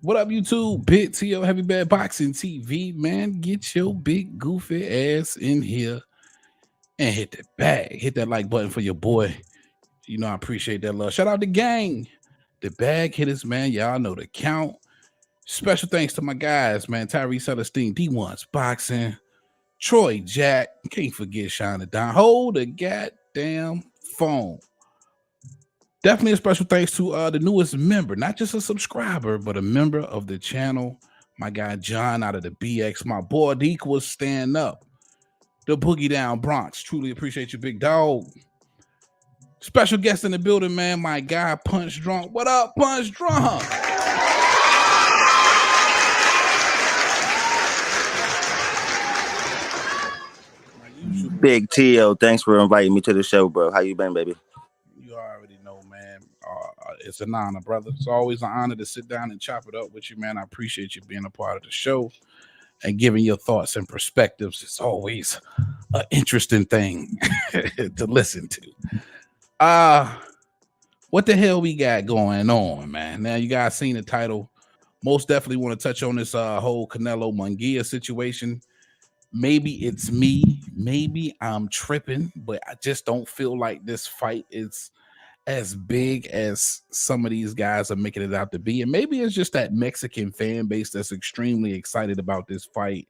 What up, YouTube? Big TO Heavy Bad Boxing TV, man. Get your big goofy ass in here and hit that bag. Hit that like button for your boy. You know, I appreciate that love. Shout out to gang. The bag hitters, man. Y'all know the count. Special thanks to my guys, man. Tyree Celestine, D1's Boxing, Troy Jack. Can't forget Shine Don. Hold the goddamn phone. Definitely a special thanks to the newest member, not just a subscriber, but a member of the channel. My guy John out of the BX, my boy Deke was stand up. The Boogie Down Bronx. Truly appreciate you, big dog. Special guest in the building, man. My guy Punch Drunk. What up, Punch Drunk? Big Tio, thanks for inviting me to the show, bro. How you been, baby? You already know, man. It's an honor, brother. It's always an honor to sit down and chop it up with you, man. I appreciate you being a part of the show and giving your thoughts and perspectives. It's always an interesting thing to listen to. What the hell we got going on, man? Now you guys seen the title. Most definitely want to touch on this whole Canelo Munguia situation. Maybe it's me. Maybe I'm tripping, but I just don't feel like this fight is as big as some of these guys are making it out to be. And maybe it's just that Mexican fan base that's extremely excited about this fight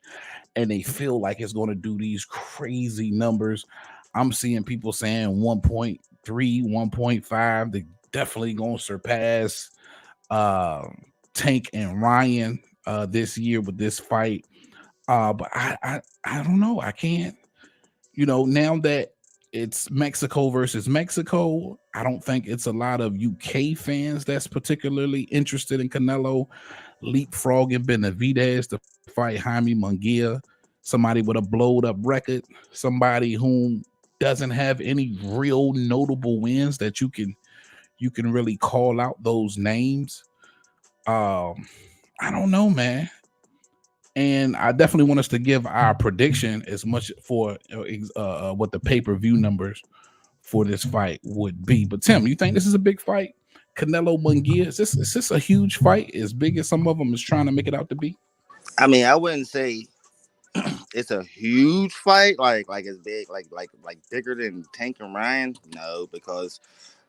and they feel like it's going to do these crazy numbers. I'm seeing people saying 1.3, 1.5. They definitely going to surpass Tank and Ryan this year with this fight. But I don't know. I can't, now that it's Mexico versus Mexico, I don't think it's a lot of UK fans that's particularly interested in Canelo leapfrogging Benavidez to fight Jaime Munguia, somebody with a blowed up record, somebody who doesn't have any real notable wins that you can really call out those names. I don't know, man. And I definitely want us to give our prediction as much for what the pay-per-view numbers for this fight would be. But Tim, you think this is a big fight? Canelo Munguia, is this a huge fight? As big as some of them is trying to make it out to be? I mean, I wouldn't say it's a huge fight, like it's big, like bigger than Tank and Ryan. No, because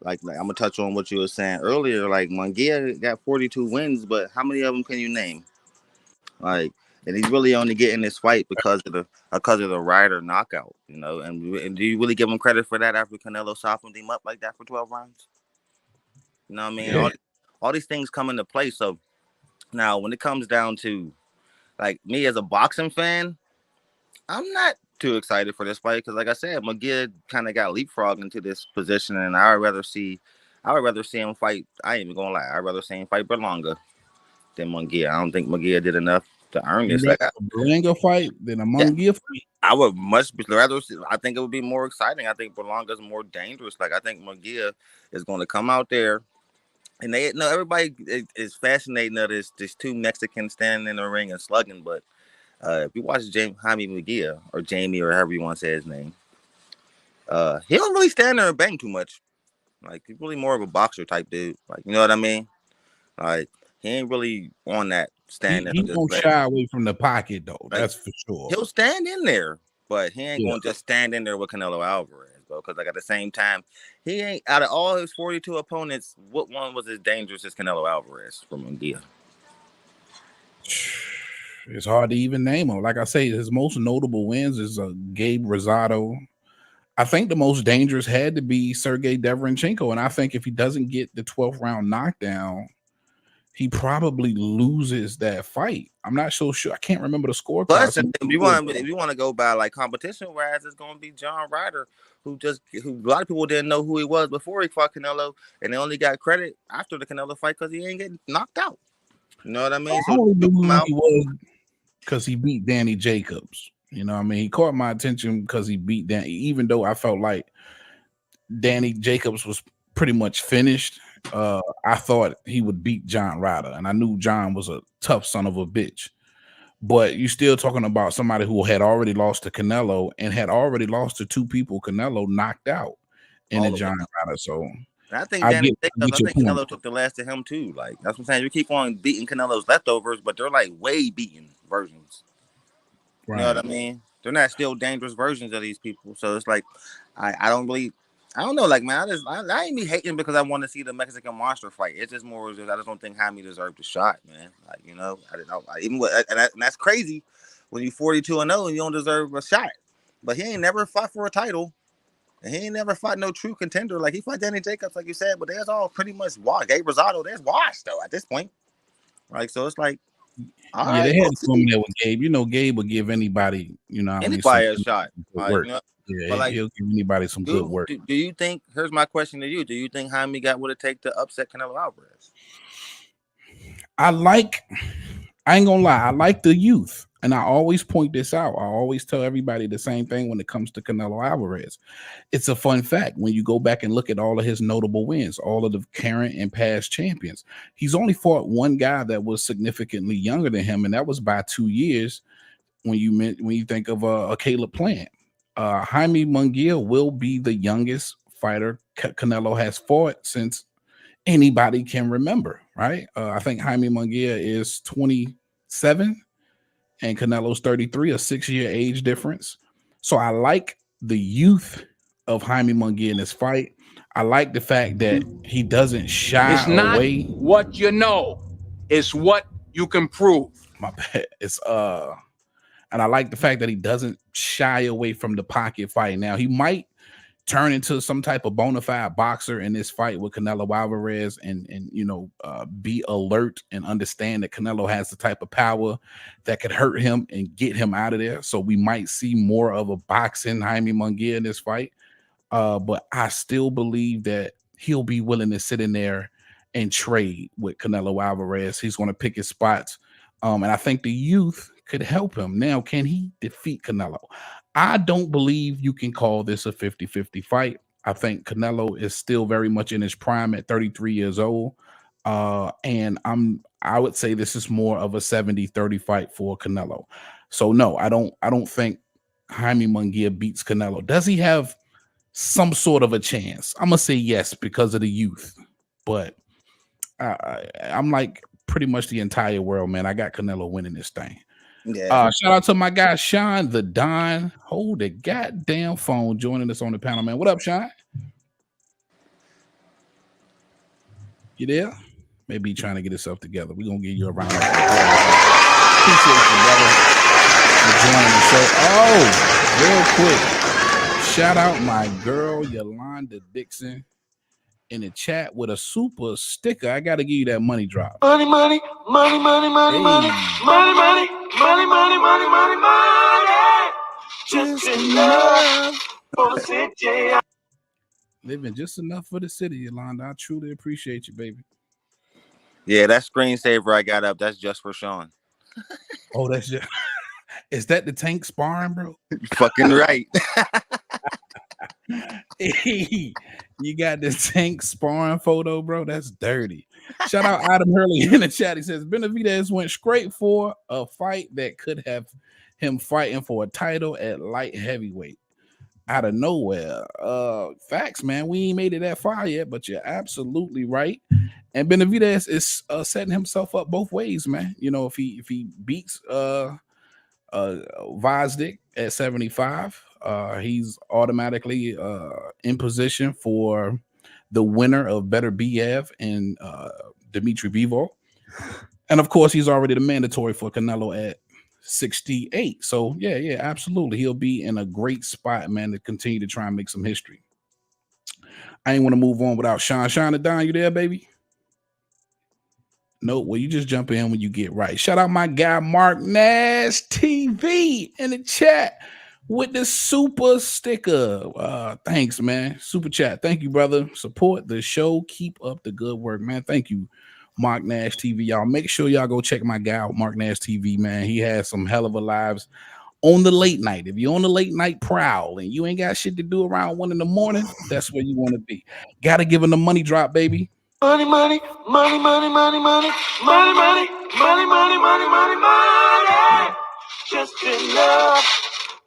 like I'm gonna touch on what you were saying earlier. Like Munguia got 42 wins, but how many of them can you name? Like, and he's really only getting this fight because of the Ryder knockout, And do you really give him credit for that after Canelo softened him up like that for 12 rounds? You know what I mean? Yeah. All these things come into play. So now, when it comes down to like me as a boxing fan, I'm not too excited for this fight because, like I said, Munguia kind of got leapfrogged into this position, and I would rather see him fight. I ain't even gonna lie, I'd rather see him fight Berlanga than Munguia. I don't think Munguia did enough to earn this. Like a Berlanga fight than a Munguia fight? I would much rather see. I think it would be more exciting. I think Berlanga's more dangerous. Like I think Munguia is going to come out there, and everybody is fascinating that there's two Mexicans standing in the ring and slugging. But if you watch Jaime Munguia or Jamie or however you want to say his name, he don't really stand there and bang too much. Like he's really more of a boxer type dude. Like you know what I mean? Like he ain't really on that stand. He won't shy away from the pocket though. Like, that's for sure. He'll stand in there, but he ain't gonna just stand in there with Canelo Alvarez, bro. Because like at the same time, he ain't out of all his 42 opponents. What one was as dangerous as Canelo Alvarez from India? It's hard to even name him. Like I say, his most notable wins is Gabe Rosado. I think the most dangerous had to be Sergey Deverenchenko, and I think if he doesn't get the 12th round knockdown, he probably loses that fight. I'm not so sure. I can't remember the score. Plus, if you want to go by like competition wise, it's going to be John Ryder, who a lot of people didn't know who he was before he fought Canelo, and they only got credit after the Canelo fight because he ain't getting knocked out. You know what I mean? I only knew who he was because he beat Danny Jacobs. You know what I mean? He caught my attention because he beat Danny, even though I felt like Danny Jacobs was pretty much finished. I thought he would beat John Ryder, and I knew John was a tough son of a bitch. But you're still talking about somebody who had already lost to Canelo and had already lost to two people Canelo knocked out in the John Ryder. So And I think I Danny get Jacobs, I your think point. Canelo took the last of him too. Like that's what I'm saying. You keep on beating Canelo's leftovers, but they're like way beaten versions. You know Right. what I mean? They're not still dangerous versions of these people. So it's like, I don't really, I don't know. Like man, I ain't be hating because I want to see the Mexican monster fight. It's just more just I just don't think Jaime deserved the shot, man. Like you know, I didn't know. Even with, and that's crazy when you 42-0 and you don't deserve a shot. But he ain't never fought for a title. And he ain't never fought no true contender. Like he fought Danny Jacobs, like you said, but there's all pretty much washed. Gabe Rosado, there's washed though at this point. Like so, it's like, all Yeah, right, they had we'll to come see. there with Gabe. You know, Gabe will give anybody, you know, what I mean, some Anybody a shot. good Like work. you know, Yeah, but like, he'll give anybody some good work. do you think? Here's my question to you: do you think Jaime got what it take to upset Canelo Alvarez? I ain't gonna lie, I like the youth. And I always point this out. I always tell everybody the same thing when it comes to Canelo Alvarez. It's a fun fact when you go back and look at all of his notable wins, all of the current and past champions. He's only fought one guy that was significantly younger than him, and that was by 2 years. When you think of a Caleb Plant, Jaime Munguia will be the youngest fighter Canelo has fought since anybody can remember. Right? I think Jaime Munguia is 27 and Canelo's 33, a 6-year age difference. So I like the youth of Jaime Munguia in this fight. I like the fact that he doesn't shy It's not away. what you know, it's what you can prove. My bad. And I like the fact that he doesn't shy away from the pocket fight. Now he might turn into some type of bona fide boxer in this fight with Canelo Alvarez, and be alert and understand that Canelo has the type of power that could hurt him and get him out of there. So we might see more of a boxing Jaime Munguia in this fight. But I still believe that he'll be willing to sit in there and trade with Canelo Alvarez. He's going to pick his spots. And I think the youth could help him. Now, can he defeat Canelo? I don't believe you can call this a 50-50 fight. I think Canelo is still very much in his prime at 33 years old. And I would say this is more of a 70-30 fight for Canelo. So no, I don't think Jaime Munguia beats Canelo. Does he have some sort of a chance? I'm gonna say yes because of the youth, but I'm like pretty much the entire world, man. I got Canelo winning this thing. Yeah. Shout out to my guy Sean the Don. Hold the goddamn phone, joining us on the panel, man. What up, Sean? You there? Maybe he trying to get himself together. We're gonna give you a round of applause. Appreciate you, brother, for joining the show. Oh, real quick, shout out my girl Yolanda Dixon in the chat with a super sticker. I gotta give you that money drop. Money, money, money, money, money, Hey. money, money, money, money, money, money, money, money. Just enough for the city. Living just enough for the city, Yolanda. I truly appreciate you, baby. Yeah, that screensaver I got up, that's just for Sean. Oh, that's just is that the tank sparring, bro? Fucking right. Hey, you got the tank sparring photo, bro. That's dirty. Shout out Adam Hurley in the chat. He says Benavidez went straight for a fight that could have him fighting for a title at light heavyweight out of nowhere. Facts, man. We ain't made it that far yet, but you're absolutely right. And Benavidez is setting himself up both ways, man. You know, if he beats Vazdik at 75, he's automatically in position for the winner of Better Biev and Dmitry Bivol. And of course, he's already the mandatory for Canelo at 68. So yeah, absolutely. He'll be in a great spot, man, to continue to try and make some history. I ain't want to move on without Sean. Sean and Don, you there, baby? No, well, you just jump in when you get right. Shout out my guy Mark Nash TV in the chat with the super sticker. Thanks, man. Super chat. Thank you, brother. Support the show. Keep up the good work, man. Thank you, Mark Nash TV. Y'all make sure y'all go check my guy out, Mark Nash TV, man. He has some hell of a lives on the late night. If you're on the late night prowl and you ain't got shit to do around 1 a.m, that's where you want to be. Gotta give him the money drop, baby. Money, money, money, money, money, money, money, money, money, money, money, money, money. Just enough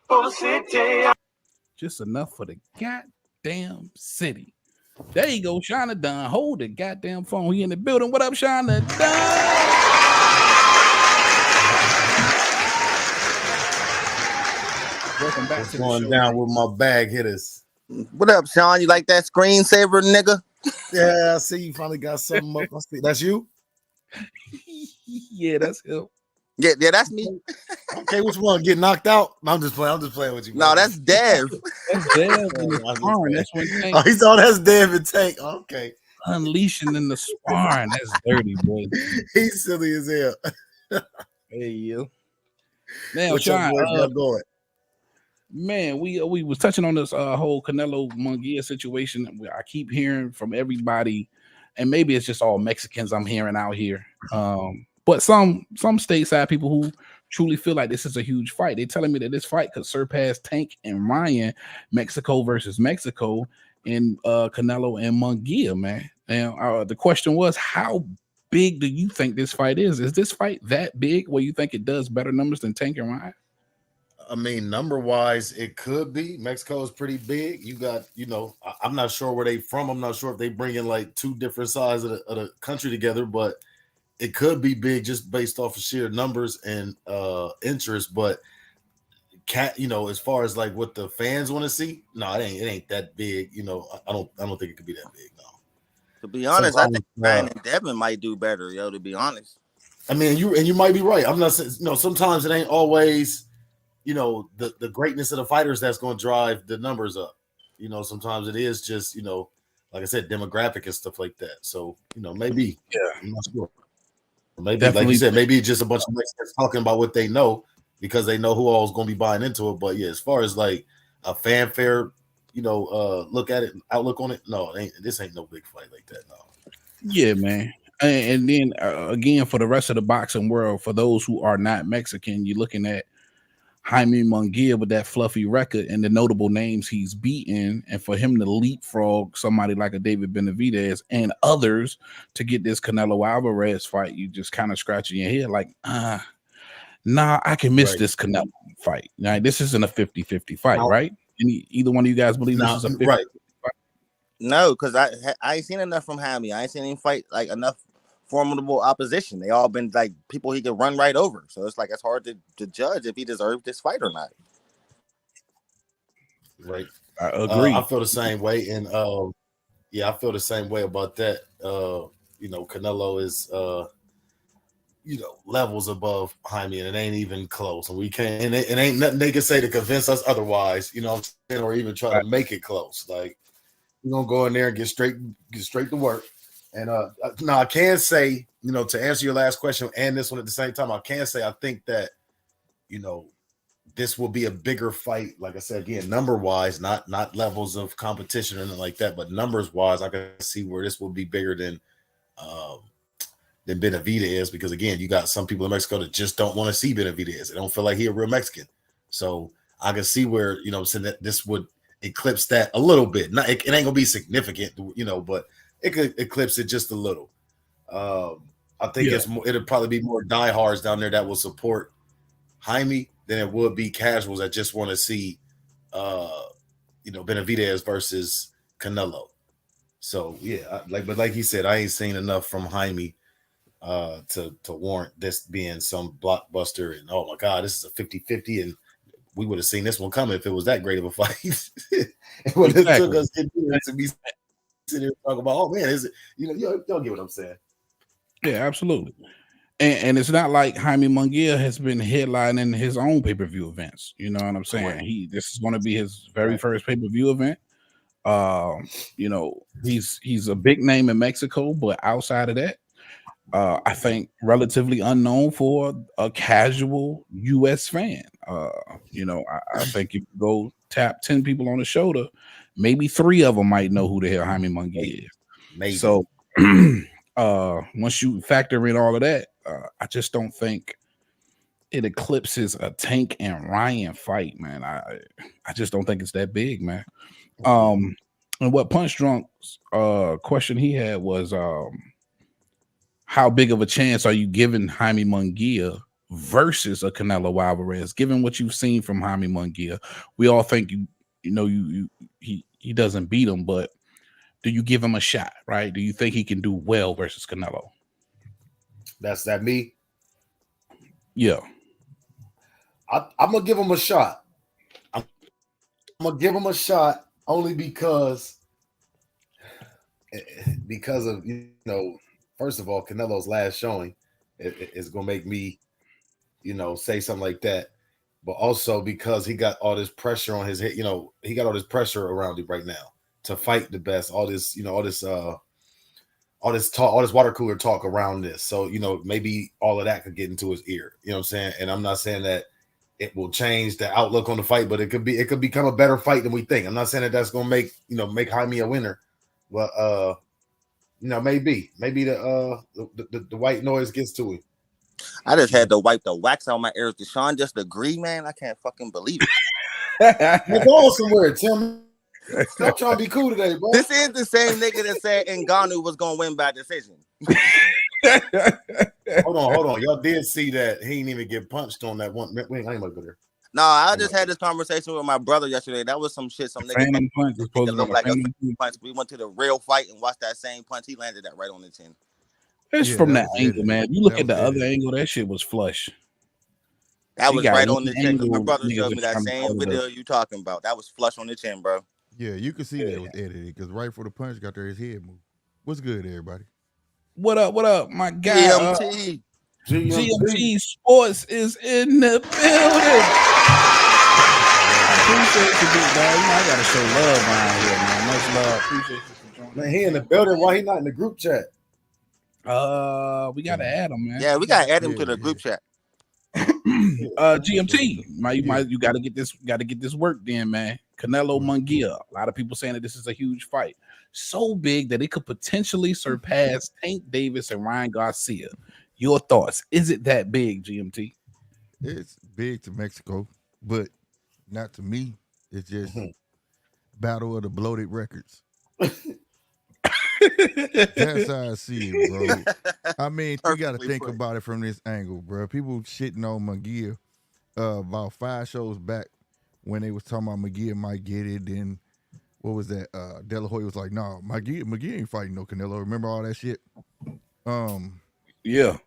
for the city. Just enough for the goddamn city. There you go, Shana Dunn. Hold the goddamn phone. He in the building. What up, Shana Dunn? Welcome back What's to the going show. down with my bag hitters? What up, Sean? You like that screensaver, nigga? Yeah, I see you finally got something up. I see. That's you? Yeah, that's him. Yeah, that's me. Okay, which one? Get knocked out? No, I'm just playing with you. No, that's Dev. That's Dev in the sparring. That's when Tank Oh, he thought that's Dev and Tank. Okay. unleashing in the sparring. That's dirty, boy. He's silly as hell. Hey, you. Now, What Sean, your boys got going? man, we was touching on this whole Canelo Munguia situation. I keep hearing from everybody, and maybe it's just all Mexicans I'm hearing out here. But some stateside people who truly feel like this is a huge fight. They're telling me that this fight could surpass Tank and Ryan, Mexico versus Mexico, and Canelo and Munguia, man. Now, the question was, how big do you think this fight is? Is this fight that big where you think it does better numbers than Tank and Ryan? I mean, number wise, it could be. Mexico is pretty big. You got, I'm not sure where they from. I'm not sure if they bring in like two different sides of the country together, but it could be big just based off of sheer numbers and interest. But as far as like what the fans want to see, no, it ain't that big. I don't think it could be that big. No. To be honest, I think Ryan and Devin might do better, yo. To be honest, I mean, you might be right. I'm not saying sometimes it ain't always. The greatness of the fighters that's going to drive the numbers up. Sometimes it is just, like I said, demographic and stuff like that. So, maybe. Yeah. I'm not sure. Maybe, Definitely. like you said, maybe it's just a bunch of Mexicans talking about what they know because they know who all is going to be buying into it. But, yeah, as far as like a fanfare, look at it, outlook on it, no, this ain't no big fight like that, no. Yeah, man. And then, again, for the rest of the boxing world, for those who are not Mexican, you're looking at Jaime Munguia with that fluffy record and the notable names he's beaten, and for him to leapfrog somebody like a David Benavidez and others to get this Canelo Alvarez fight, you just kind of scratching your head like, nah, I can miss this Canelo fight. Now, this isn't a 50-50 fight, right? Either one of you guys believe this is a 50-50 fight? No, because I ain't seen enough from Jaime. I ain't seen him fight like enough formidable opposition. They all been like people he could run right over. So it's like it's hard to judge if he deserved this fight or not. Right. I agree. I feel the same way. And I feel the same way about that. Canelo is levels above Jaime, and it ain't even close. And we can't, and it ain't nothing they can say to convince us otherwise, or even try to make it close. Like we're gonna go in there and get straight to work. And now I can say, to answer your last question and this one at the same time, I can say I think that, this will be a bigger fight. Like I said, again, number wise, not levels of competition or anything like that, but numbers wise, I can see where this will be bigger than Benavidez, because again, you got some people in Mexico that just don't want to see Benavidez. They don't feel like he's a real Mexican. So I can see where, saying that this would eclipse that a little bit. Not it ain't gonna be significant, but it could eclipse it just a little. I think it'll probably be more diehards down there that will support Jaime than it would be casuals that just want to see, Benavidez versus Canelo. So yeah, but like he said, I ain't seen enough from Jaime to warrant this being some blockbuster. And oh my God, this is a 50-50, and we would have seen this one coming if it was that great of a fight. It would have took us to be sitting here talking about, oh man, is it? Y'all get what I'm saying? Yeah, absolutely. And it's not like Jaime Munguia has been headlining his own pay-per-view events. You know what I'm saying? Right. This is going to be his very first pay-per-view event. He's a big name in Mexico, but outside of that, I think relatively unknown for a casual U.S. fan. I think if you go tap 10 people on the shoulder, maybe 3 of them might know who the hell Jaime Munguia is. Maybe. So once you factor in all of that, I just don't think it eclipses a Tank and Ryan fight, man. I just don't think it's that big, man. And what Punch Drunk's question he had was, how big of a chance are you giving Jaime Munguia versus a Canelo Alvarez? Given what you've seen from Jaime Munguia, we all think he doesn't beat him, but do you give him a shot? Right? Do you think he can do well versus Canelo? That's that me. Yeah. I'm gonna give him a shot. I'm gonna give him a shot only because of first of all, Canelo's last showing is gonna make me say something like that. But also because he got all this pressure on his head, he got all this pressure around him right now to fight the best. All this talk, all this water cooler talk around this. So maybe all of that could get into his ear. You know what I'm saying? And I'm not saying that it will change the outlook on the fight, but it could become a better fight than we think. I'm not saying that that's gonna make Jaime a winner, but maybe the white noise gets to him. I just had to wipe the wax out my ears. Deshaun just agree, man. I can't fucking believe it. You're going somewhere, Tim. Stop trying to be cool today, bro. This is the same nigga that said Ngannou was gonna win by decision. Hold on. Y'all did see that he didn't even get punched on that one. I ain't gonna go there. No, I just had this conversation with my brother yesterday. That was some shit. Some nigga looked like a punch. We went to the real fight and watched that same punch. He landed that right on the chin. It's from that angle, man. You look at the other angle, that shit was flush. That was right on the chin. My brother showed me that same video you talking about. That was flush on the chin, bro. Yeah, you can see that it was edited because right before the punch got there, his head moved. What's good, everybody? What up, my guy? GMT Sports is in the building. I appreciate you, big dog. I gotta show love around here, man. Much love. Appreciate you for joining. Man, he in the building. Why he not in the group chat? We gotta add him, man. Yeah, we gotta add him to the group chat. GMT, you gotta get this work then, man. Canelo Munguia. A lot of people saying that this is a huge fight, so big that it could potentially surpass Tank Davis and Ryan Garcia. Your thoughts? Is it that big, GMT? It's big to Mexico, but not to me. It's just battle of the bloated records. That's how I see it, bro. I mean, you got to think about it from this angle, bro. People shitting on Munguia about 5 shows back when they was talking about Munguia might get it. Then what was that? De La Hoya was like, "No, Munguia ain't fighting no Canelo." Remember all that shit? Yeah.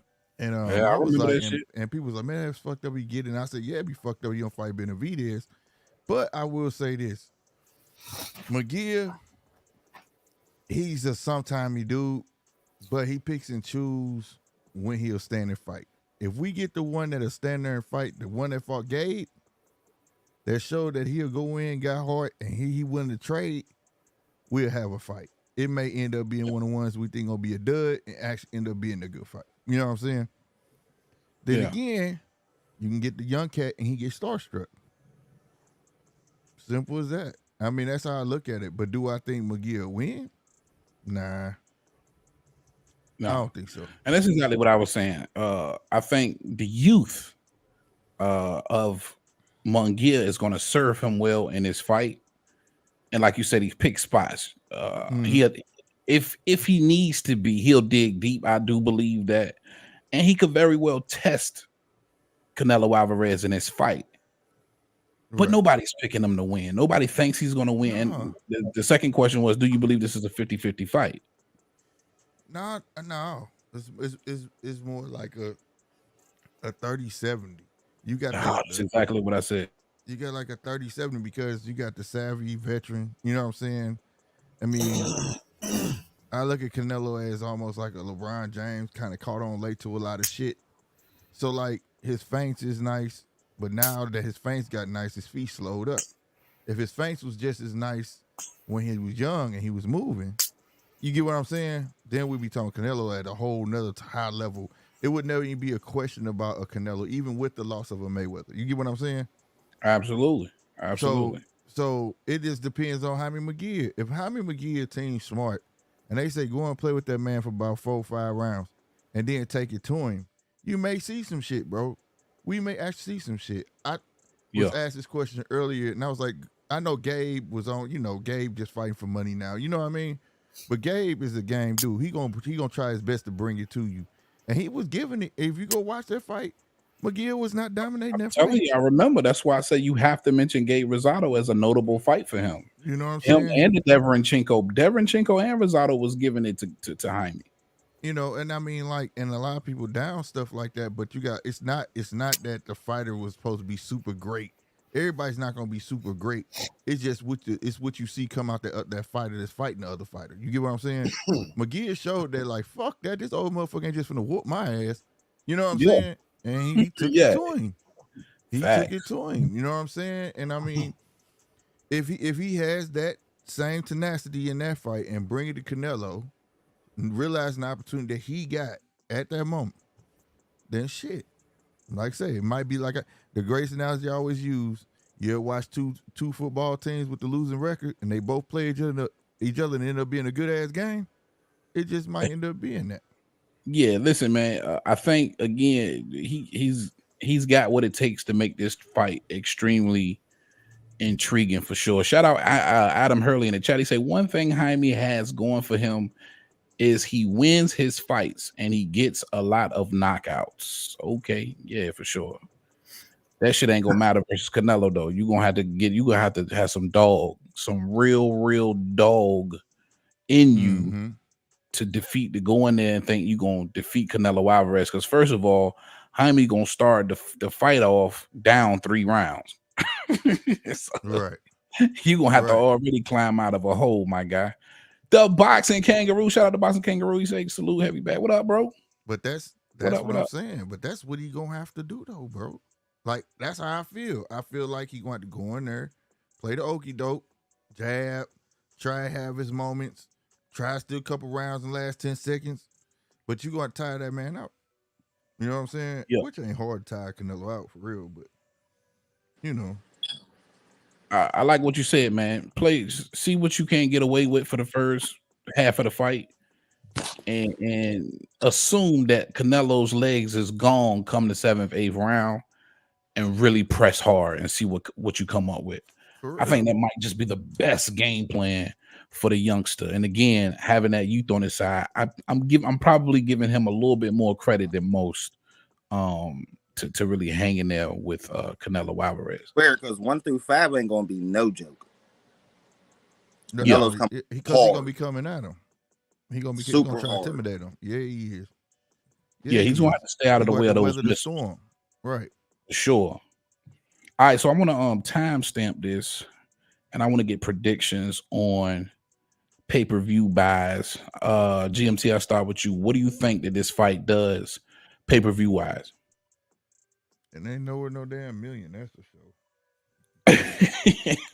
And I remember that shit. And people was like, "Man, that's fucked up. He get it." And I said, "Yeah, it'd be fucked up. You don't fight Benavidez." But I will say this: Munguia, he's a sometimey dude, but he picks and choose when he'll stand and fight. If we get the one that'll stand there and fight, the one that fought Gabe, that showed that he'll go in, got hard, and he willing to trade, we'll have a fight. It may end up being one of the ones we think gonna be a dud and actually end up being a good fight. You know what I'm saying? Then again, you can get the young cat and he gets starstruck. Simple as that. I mean, that's how I look at it. But do I think Munguia win? Nah. No. I don't think so. And that's exactly what I was saying. I think the youth of Munguia is going to serve him well in his fight. And like you said, he picked spots. If he needs to be, he'll dig deep. I do believe that. And he could very well test Canelo Alvarez in his fight. But nobody's picking him to win. Nobody thinks he's going to win. No. And the second question was, do you believe this is a 50-50 fight? No. It's more like a 30-70. You got that's exactly what I said. You got like a 30-70 because you got the savvy veteran. You know what I'm saying? I mean, I look at Canelo as almost like a LeBron James, kind of caught on late to a lot of shit. So like his feints is nice, but now that his feints got nice, his feet slowed up. If his feints was just as nice when he was young and he was moving, you get what I'm saying? Then we'd be talking Canelo at a whole nother high level. It would never even be a question about a Canelo, even with the loss of a Mayweather. You get what I'm saying? Absolutely. So it just depends on Jaime Munguia. If Jaime Munguia team's smart and they say go and play with that man for about 4 or 5 rounds and then take it to him, you may see some shit, bro. We may actually see some shit. I was asked this question earlier, and I was like, I know Gabe was on, Gabe just fighting for money now. You know what I mean? But Gabe is a game dude. He gonna try his best to bring it to you. And he was giving it. If you go watch that fight, Munguia was not dominating that fight. I remember. That's why I say you have to mention Gabe Rosado as a notable fight for him. You know what I'm Him saying? and the Deverenchenko and Rosado was giving it to Jaime. You know, and I mean, like, and a lot of people down stuff like that, but you got it's not that the fighter was supposed to be super great. Everybody's not gonna be super great. It's just it's what you see come out that fighter that's fighting the other fighter. You get what I'm saying? McGee showed that like fuck that, this old motherfucker ain't just finna whoop my ass. You know what I'm Yeah. saying? And he took Yeah. it to him. He took it to him. You know what I'm saying? And I mean, if he has that same tenacity in that fight and bring it to Canelo, realizing the opportunity that he got at that moment, then shit. Like I say, it might be like the greatest analogy I always use. You ever watch two football teams with the losing record and they both play each other and end up being a good ass game? It just might end up being that. Yeah, listen, man. I think again, he's got what it takes to make this fight extremely intriguing for sure. Shout out Adam Hurley in the chat. He say one thing Jaime has going for him is he wins his fights and he gets a lot of knockouts. Okay, yeah, for sure. That shit ain't gonna matter versus Canelo though. You're gonna have to have some real dog in you to defeat to go in there and think you're gonna defeat Canelo Alvarez. Because first of all, Jaime gonna start the fight off down 3 rounds. So, right. You gonna have to already climb out of a hole, my guy. The boxing kangaroo. Shout out to boxing kangaroo. He say salute heavy back. What up, bro? But that's what I'm saying. But that's what he gonna have to do though, bro. Like that's how I feel. I feel like he going to go in there, play the okie doke, jab, try to have his moments, try to steal a couple rounds in the last 10 seconds. But you gonna tire that man out. You know what I'm saying? Yeah. Which ain't hard to tire Canelo out for real, but you know. I like what you said, man. See what you can get away with for the first half of the fight, and assume that Canelo's legs is gone come the 7th, 8th round, and really press hard and see what you come up with. I think that might just be the best game plan for the youngster. And again, having that youth on his side, I'm probably giving him a little bit more credit than most. To really hang in there with Canelo Alvarez. Because 1 through 5 ain't gonna be no joke. Canelo's coming because he's gonna be coming at him. He's gonna try to intimidate him. Yeah, he is. Yeah, he's gonna have to stay out of the way of those storm. Right. Sure. All right, so I want to timestamp this, and I want to get predictions on pay-per-view buys. GMT, I'll start with you. What do you think that this fight does pay-per-view wise? And ain't nowhere no damn million, that's for sure.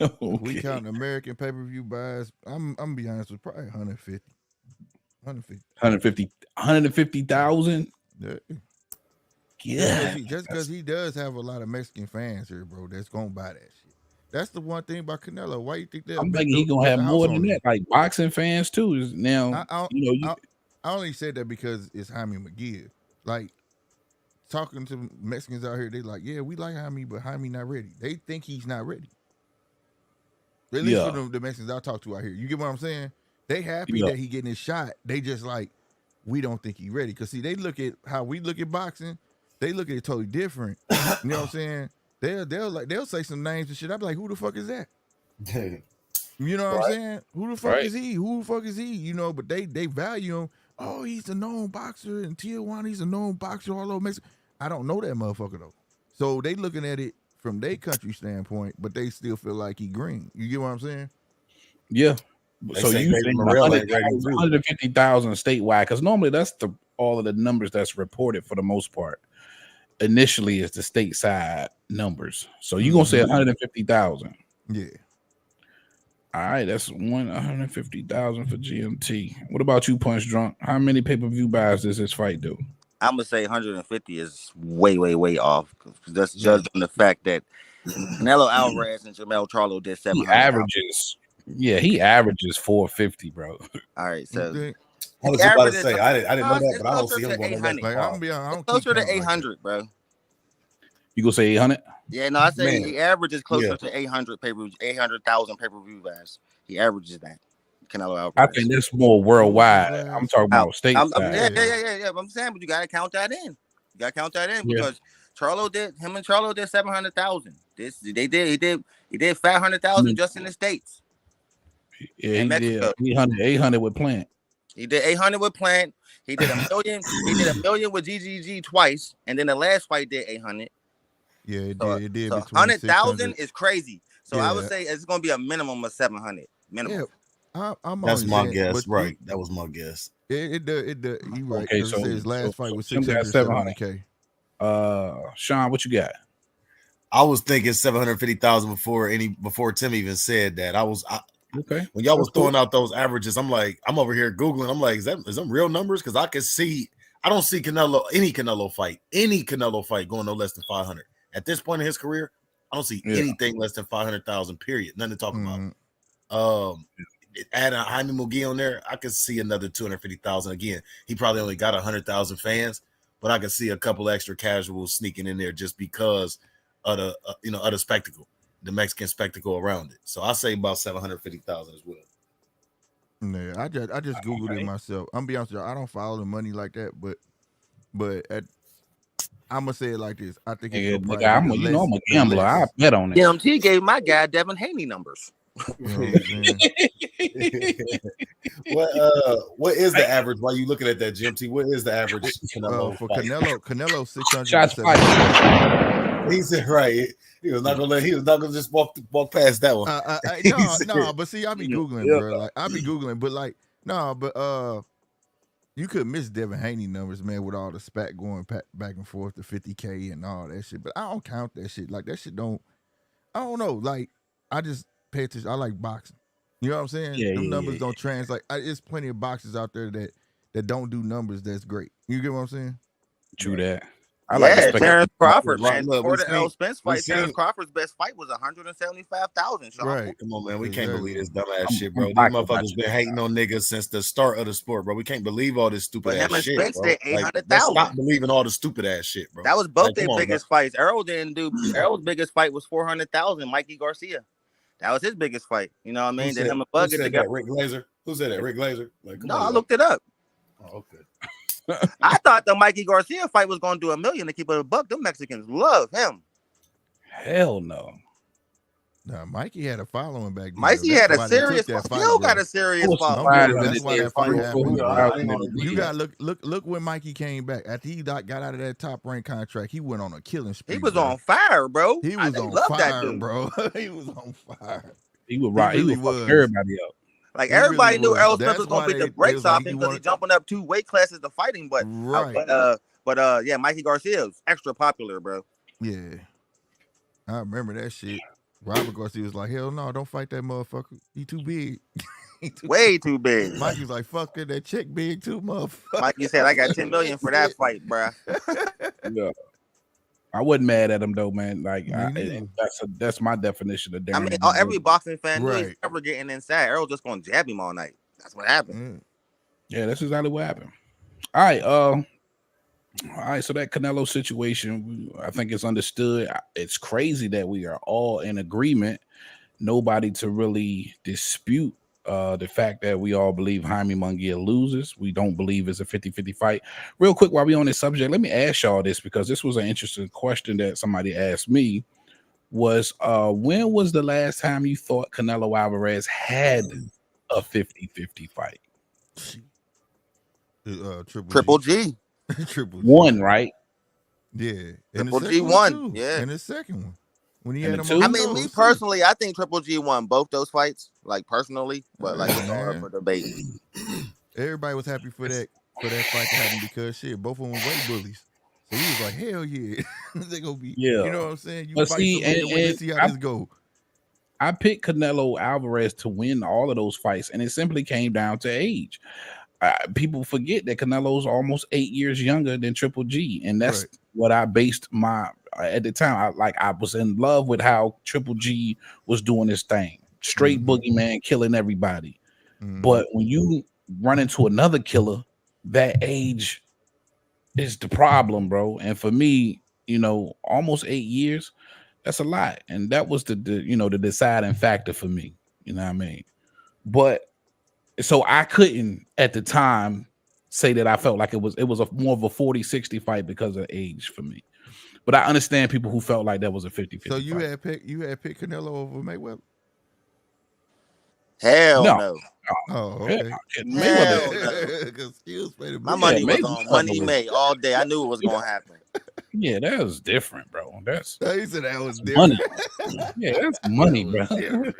Okay. We count American pay-per-view buys. I'm gonna be honest with probably 150,000. Yeah. Just because he does have a lot of Mexican fans here, bro, that's gonna buy that shit. That's the one thing about Canelo. Why you think that? I'm thinking he's gonna have more than that. Like boxing fans too. Is now I only said that because it's Jaime McGee. Like talking to Mexicans out here, they like, yeah, we like Jaime, but Jaime not ready. They think he's not ready. At least for the Mexicans I talk to out here. You get what I'm saying? They happy that he getting his shot. They just like, we don't think he ready. Cause see, they look at how we look at boxing. They look at it totally different. You know what I'm saying? They'll say some names and shit. I'll be like, who the fuck is that? You know what I'm saying? Who the fuck is he? Who the fuck is he? You know, but they value him. Oh, he's a known boxer in Tijuana. He's a known boxer all over Mexico. I don't know that motherfucker though. So they looking at it from their country standpoint, but they still feel like he green. You get what I'm saying? Yeah. So you think 150,000 statewide? Because normally that's all of the numbers that's reported for the most part. Initially, is the stateside numbers. So you gonna say 150,000? Yeah. All right, that's 150,000 for GMT. What about you, Punch Drunk? How many pay-per-view buys does this fight do? I'm gonna say 150 is way off. That's judged on the fact that Canelo Alvarez and Jamel Charlo did 700. He averages 450, bro. All right, so I was about to say I didn't know that, but I don't see him going like, I'm closer to 800, bro. You gonna say 800? Yeah, no, I say he averages closer to 800 800,000 pay-per-view buys. He averages that. Canelo Alvarez. I think that's more worldwide. I'm talking about stateside. Yeah. I'm saying, but you gotta count that in. Because Charlo did 700,000. He did 500,000 just in the States. Yeah, in he did Mexico. 800 with Plant. He did 800 with Plant. He did a million. He did a million with GGG twice, and then the last fight did 800. Yeah, it So, did. It did so between 100,000 600. is crazy. So I would Yeah. say it's going to be a minimum of 700. Minimum. Yeah, I'm That's only my saying, guess, but right? That was my guess. it does. You right? Okay, Because it so says his last fight was Tim got 600, 700. 700K. Sean, what you got? I was thinking 750,000 before Tim even said that. Okay. When y'all That's was throwing out those averages, I'm like, I'm over here Googling. I'm like, is them real numbers? Because I don't see any Canelo fight going no less than 500. At this point in his career, I don't see anything less than 500,000, period. Nothing to talk about. Add a Jaime Munguia on there, I could see another 250,000. Again, he probably only got 100,000 fans, but I could see a couple extra casuals sneaking in there just because of the of the spectacle, the Mexican spectacle around it. So I say about 750,000 as well. Yeah, I just Googled it myself. I'm gonna be honest with you, I don't follow the money like that, but I'm gonna say it like this. I think it's I'm a gambler. I bet on it. DMT gave my guy Devin Haney numbers. You know what I'm saying? What is the average? While you looking at that, GMT, what is the average Canelo for fight? Canelo 600 shots fired. He said right. He was not gonna just walk past that one. No, but see, I be Googling, bro. Like I be Googling, but like, you could miss Devin Haney numbers, man, with all the spat going back and forth to 50K and all that shit. But I don't count that shit. Like that shit don't. I don't know. Like I just pay attention. I like boxing. You know what I'm saying? Them numbers don't translate. There's plenty of boxers out there that don't do numbers. That's great. You get what I'm saying? True that. I like Terrence Crawford, Right, man. look, Before the Errol Spence fight, Terrence Crawford's best fight was 175,000. Right. Come on, man. We can't believe this dumbass shit, bro. These motherfuckers been hating on niggas since the start of the sport, bro. We can't believe all this stupid ass shit. Spence Bro. did 800,000. Stop believing all the stupid ass shit, bro. That was both their biggest fights. Errol didn't do. Errol's biggest fight was 400,000. Mikey Garcia. That was his biggest fight. You know what I mean? Then him and Bug get together. Rick Glazer. Who said that? Rick Glazer. Like, no, I looked it up. Oh, okay. I thought the Mikey Garcia fight was going to do $1 million to keep it a buck. Them Mexicans love him. Hell no. Nah, Mikey had a following back then. Mikey had a serious fight. Still got a serious following. That's why that fight happened. You got to look when Mikey came back. After he got out of that top rank contract, he went on a killing spree. He was on fire, bro. He was on fire, bro. He was on fire. He was right. He was fucking everybody up. Like everybody knew Errol Spence was gonna beat the brakes off him because he's jumping up 2 weight classes to fight him. But yeah, Mikey Garcia was extra popular, bro. Yeah, I remember that shit. Robert Garcia was like, "Hell no, don't fight that motherfucker. He too big." Way too big. Mikey was like, "Fuck it, that check big too, motherfucker." Mikey said, "I got 10 million for that fight, bro." Yeah. I wasn't mad at him though, man. Like that's my definition of Darren. I mean, every boxing fan knew he's never getting inside. Errol just gonna jab him all night. That's what happened. Yeah, that's exactly what happened. All right. So that Canelo situation, I think it's understood. It's crazy that we are all in agreement. Nobody to really dispute the fact that we all believe Jaime Munguia loses. We don't believe it's a 50-50 fight. Real quick, while we on this subject, let me ask y'all this because this was an interesting question that somebody asked me. Was when was the last time you thought Canelo Alvarez had a 50-50 fight? Triple G. Triple G. One, right? Yeah. Triple G won. Yeah. And the second one. When he had him I mean, me personally, I think Triple G won both those fights, like personally, but like for debate. Everybody was happy for that fight to happen because shit, both of them were weight bullies. So he was like, hell yeah. They gonna be you know what I'm saying? You fight and see how this go. I picked Canelo Alvarez to win all of those fights, and it simply came down to age. People forget that Canelo's almost 8 years younger than Triple G, and that's what I based my at the time. I was in love with how Triple G was doing his thing, straight boogeyman, killing everybody. But when you run into another killer, that age is the problem, bro. And for me, almost 8 years, that's a lot, and that was the deciding factor for me. You know what I mean? But so I couldn't at the time say that I felt like it was more of a 40-60 fight because of age for me. But I understand people who felt like that was a 50-50 So you fight. had picked Canelo over Mayweather? Hell No, no. Oh, hell, okay. Mayweather. Hell no. Because skills play the My big money Yeah, was role. on Mayweather Money was. May all day. I knew it was gonna happen. Yeah, that was different, bro. That's He said that was different. money. Yeah, that's money, That bro. was different.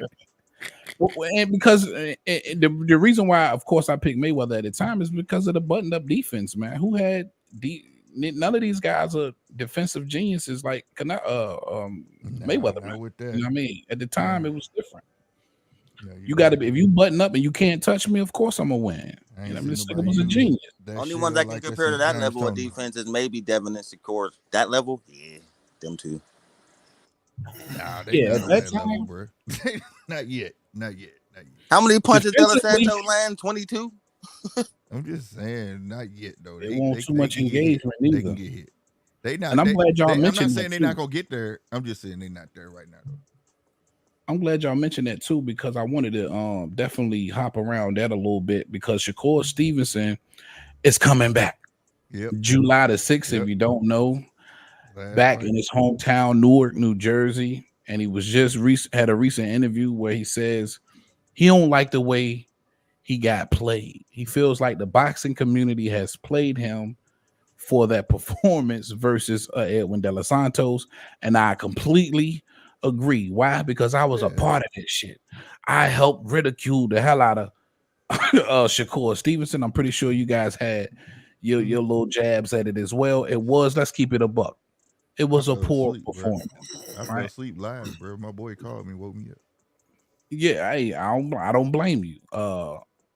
And because the reason why, of course, I picked Mayweather at the time is because of the buttoned-up defense, man. Who had none of these guys are defensive geniuses like Mayweather, man. Not with that. You know what I mean? At the time, it was different. Yeah, You got to be, if you button up and you can't touch me, of course I'm gonna win. I You know, ain't this seen nigga was a nobody genius. that Only shit ones that can like compare to since that James level of Thomas. defense is maybe Devin and Shakur. That level, yeah, them two. Nah, they Yeah, not at on that that level, time, bro. Not yet. Not yet. Not yet. How many punches Dela defensively, Santo land? 22. I'm just saying, not yet though. it won't too much can get hit. engagement They either. can get hit. They not. And I'm glad y'all I'm not mentioned saying that they're not too. gonna get there. I'm just saying they're not there right now though. I'm glad y'all mentioned that too, because I wanted to definitely hop around that a little bit, because Shakur Stevenson is coming back. Yep. July the 6th, Yep. if you don't know, Last back fight. in his hometown, Newark, New Jersey. And he was just had a recent interview where he says he don't like the way he got played. He feels like the boxing community has played him for that performance versus Edwin De Los Santos. And I completely agree. Why? Because I was a part of this shit. I helped ridicule the hell out of Shakur Stevenson. I'm pretty sure you guys had your little jabs at it as well. It was, let's keep it a buck, it was a poor performance. I fell asleep live, bro. My boy called me, woke me up. Yeah, I don't blame you.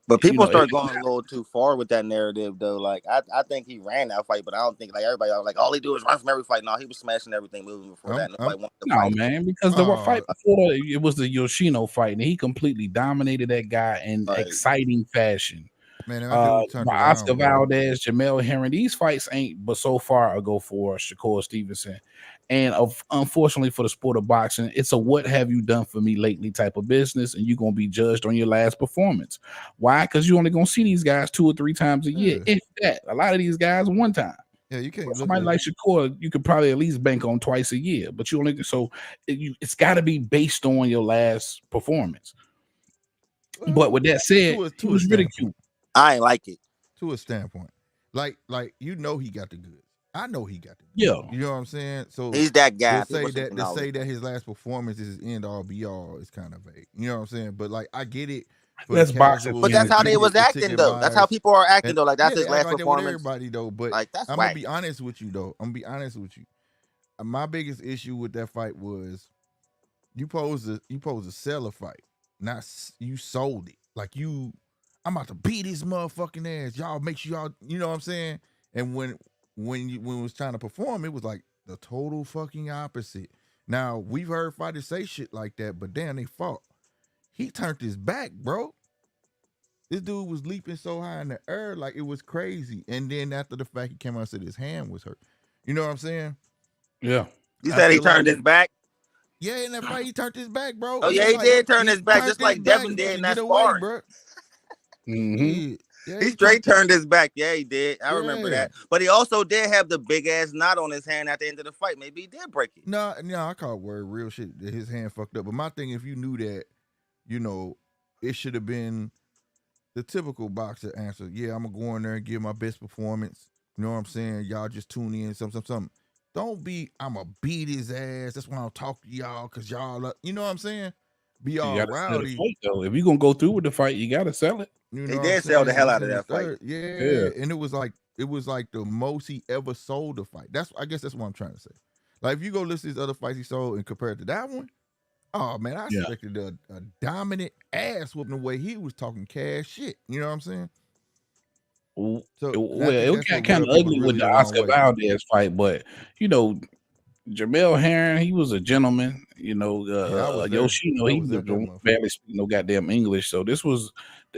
But people start going a little too far with that narrative, though. Like, I think he ran that fight, but I don't think, like, everybody was like, all he do is run from every fight. No, he was smashing everything moving before that. Nobody wanted to fight. Man, because the fight before it was the Yoshino fight, and he completely dominated that guy in exciting fashion. Man, Oscar Valdez, Jamel Herring, these fights ain't but so far ago for Shakur Stevenson. And unfortunately for the sport of boxing, it's a what have you done for me lately type of business, and you're going to be judged on your last performance. Why? Because you're only going to see these guys 2 or 3 times a year, if that. A lot of these guys one time. Yeah, you can't. Somebody like Shakur, you could probably at least bank on twice a year, but you only it's got to be based on your last performance. But with that said, he was ridiculed. I ain't like it. To a standpoint, like he got the goods. I know he got the goods. Yeah, you know what I'm saying. So he's that guy. To say that his last performance is his end all be all is kind of vague. You know what I'm saying? But like I get it. That's boxing. But that's how they was acting though. That's how people are acting though. Like that's his last performance. Everybody though. But like that's I'm gonna be honest with you though. My biggest issue with that fight was you supposed to sell a fight, not you sold it. Like I'm about to beat his motherfucking ass. Y'all make sure y'all, you know what I'm saying? And when it was trying to perform, it was like the total fucking opposite. Now, we've heard fighters say shit like that, but damn, they fought. He turned his back, bro. This dude was leaping so high in the air, like it was crazy. And then after the fact, he came out and said his hand was hurt. You know what I'm saying? Yeah. You said he turned his back? Yeah, in that fight, he turned his back, bro. Oh, yeah, he did turn his back, just like Devin did in that sparring. Bro. Mm-hmm. Yeah, he straight turned his back. Yeah, he did. I remember that. But he also did have the big ass knot on his hand at the end of the fight. Maybe he did break it. No, I call it word real shit. His hand fucked up. But my thing, if you knew that, you know, it should have been the typical boxer answer. Yeah, I'm gonna go in there and give my best performance. You know what I'm saying? Y'all just tune in, something. Don't be, I'm gonna beat his ass. That's why I'll talk to y'all, because y'all, you know what I'm saying? Be all rowdy. Fight, though. If you're gonna go through with the fight, you gotta sell it. You know he did sell the hell out of that fight. Yeah, and it was like the most he ever sold a fight. I guess that's what I'm trying to say. Like if you go listen to his other fights he sold and compare it to that one, oh man, I expected a dominant ass whooping the way he was talking cash shit. You know what I'm saying? So it got kind of ugly with the Oscar Valdez fight, but you know, Jamel Herring, he was a gentleman. You know, Yoshino, he barely speak no goddamn English. So this was,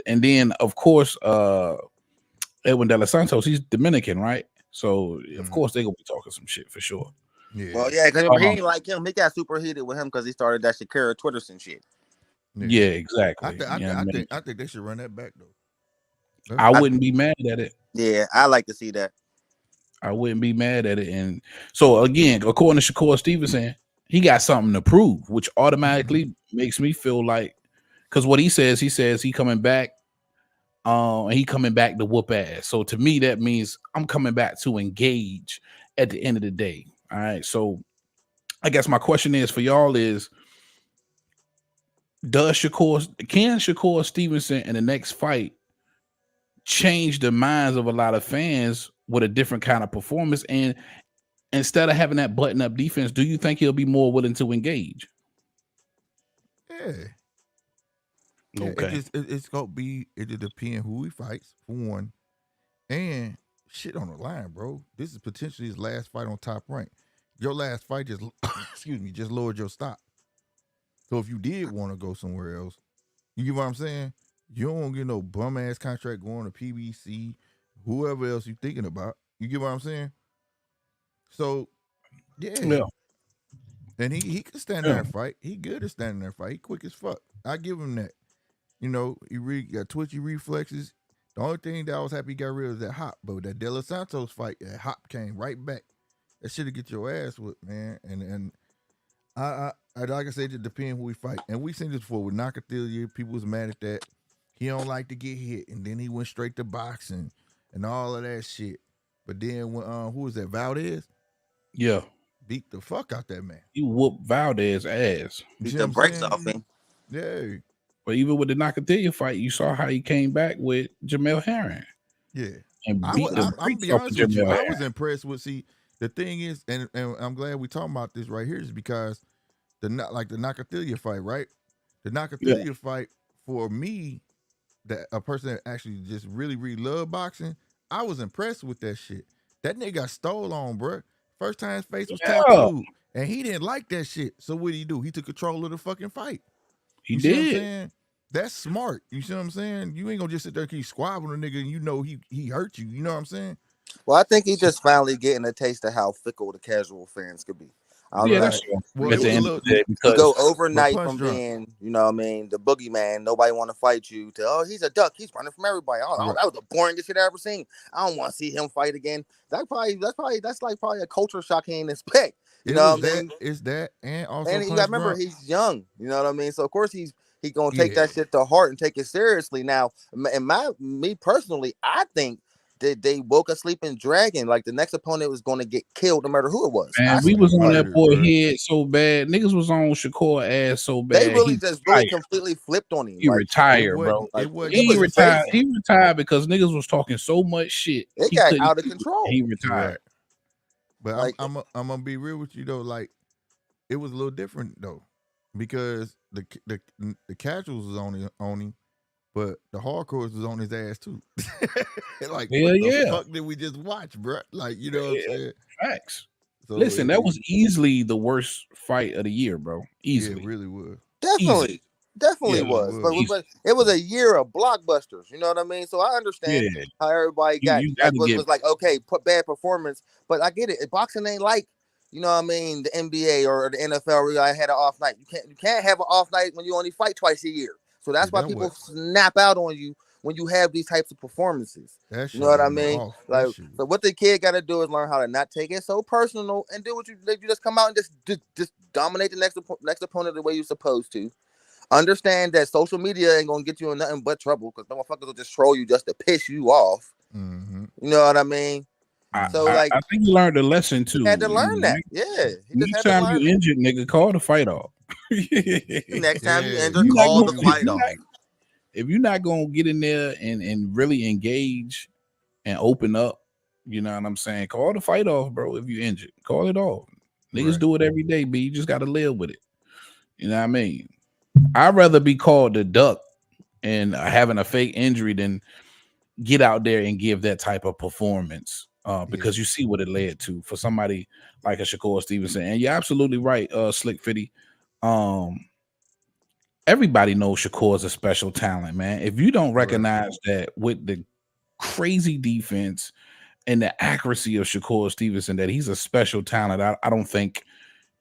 and then of course, Edwin De Los Santos, he's Dominican, right? So of course they're gonna be talking some shit for sure. Yeah. Well, yeah, because he ain't like him. He got super heated with him because he started that Shakira Twitterson shit. Yeah, exactly. I think they should run that back though. I wouldn't be mad at it. Yeah, I like to see that. I wouldn't be mad at it. And so again, according to Shakur Stevenson, he got something to prove, which automatically makes me feel like Because what he says he coming back, and he coming back to whoop ass. So to me, that means I'm coming back to engage at the end of the day. All right. So I guess my question is for y'all is, can Shakur Stevenson in the next fight change the minds of a lot of fans with a different kind of performance? And instead of having that button up defense, do you think he'll be more willing to engage? Yeah. Okay. It's gonna be, it depends who he fights for one, and shit on the line, bro. This is potentially his last fight on Top Rank. Your last fight just just lowered your stock. So if you did want to go somewhere else, you get what I'm saying? You don't want to get no bum ass contract going to PBC, whoever else you thinking about. You get what I'm saying? So yeah. And he can stand there and fight. He good at standing there and fight. He quick as fuck. I give him that. You know, he got twitchy reflexes. The only thing that I was happy he got rid of was that hop. But that De Los Santos fight, that hop came right back. That shit'll get your ass whipped, man. And I like I said, it depends who we fight. And we seen this before with Nakathilia. People was mad at that. He don't like to get hit, and then he went straight to boxing and all of that shit. But then when who was that? Valdez? Yeah. Beat the fuck out that man. He whooped Valdez ass. Beat the brakes off him. Yeah. But even with the Nakathilia fight, you saw how he came back with Jamel Herring. Yeah. And beat the I'm be honest with you. I was impressed with, the thing is, and I'm glad we talking about this right here, is because the Nakathilia fight, right? The Nakathilia fight, for me, that a person that actually just really, really love boxing, I was impressed with that shit. That nigga got stole on, bro. First time his face was tattooed, and he didn't like that shit. So what did he do? He took control of the fucking fight. He See what I'm did. saying? That's smart. You see what I'm saying? You ain't gonna just sit there and keep squabbling a nigga and you know he hurt you. You know what I'm saying? Well, I think he just finally getting a taste of how fickle the casual fans could be. That's well, at the end of the day, because you go overnight from being, you know what I mean, the boogeyman, nobody want to fight you, to, oh, he's a duck, he's running from everybody. Oh, that was the boringest shit I ever seen. I don't want to see him fight again. That's probably a culture shock he ain't expect. You know what I mean? It's that, and also, and you got to remember, he's young. You know what I mean? So of course he's gonna take that shit to heart and take it seriously. Now, and me personally, I think they woke a sleeping dragon. Like the next opponent was going to get killed, no matter who it was. Man, we was on that boy head so bad. Niggas was on Shakur ass so bad. They really really completely flipped on him. He retired, bro. He retired. He retired because niggas was talking so much shit. It got out of control. He retired. But I'm gonna be real with you though. Like, it was a little different though, because the casuals was on him. But the hardcores was on his ass too. Like, what the fuck did we just watch, bro? Like, you know what I'm saying? Facts. So listen, that was easily the worst fight of the year, bro. Easily. Yeah, it really was. Definitely was. But it was a year of blockbusters. You know what I mean? So I understand how everybody was like, okay, put bad performance. But I get it. Boxing ain't like, you know what I mean, the NBA or the NFL where I had an off night. You can't have an off night when you only fight twice a year. So that's why people snap out on you when you have these types of performances. You know what I mean? Like, so what the kid got to do is learn how to not take it so personal and do what you just come out and just dominate the next opponent the way you're supposed to. Understand that social media ain't gonna get you in nothing but trouble because motherfuckers will just troll you just to piss you off. Mm-hmm. You know what I mean? I think you learned a lesson too. You had to learn that. Yeah. Next time you injured, nigga, call the fight off. Next time you injured, call the fight off. If you're not gonna get in there and really engage and open up, you know what I'm saying? Call the fight off, bro. If you injured, call it off. Niggas do it every day, but you just gotta live with it. You know what I mean? I'd rather be called the duck and having a fake injury than get out there and give that type of performance. Because you see what it led to for somebody like a Shakur Stevenson. And you're absolutely right, Slick Fitty. Everybody knows Shakur is a special talent, man. If you don't recognize that with the crazy defense and the accuracy of Shakur Stevenson, that he's a special talent, I don't think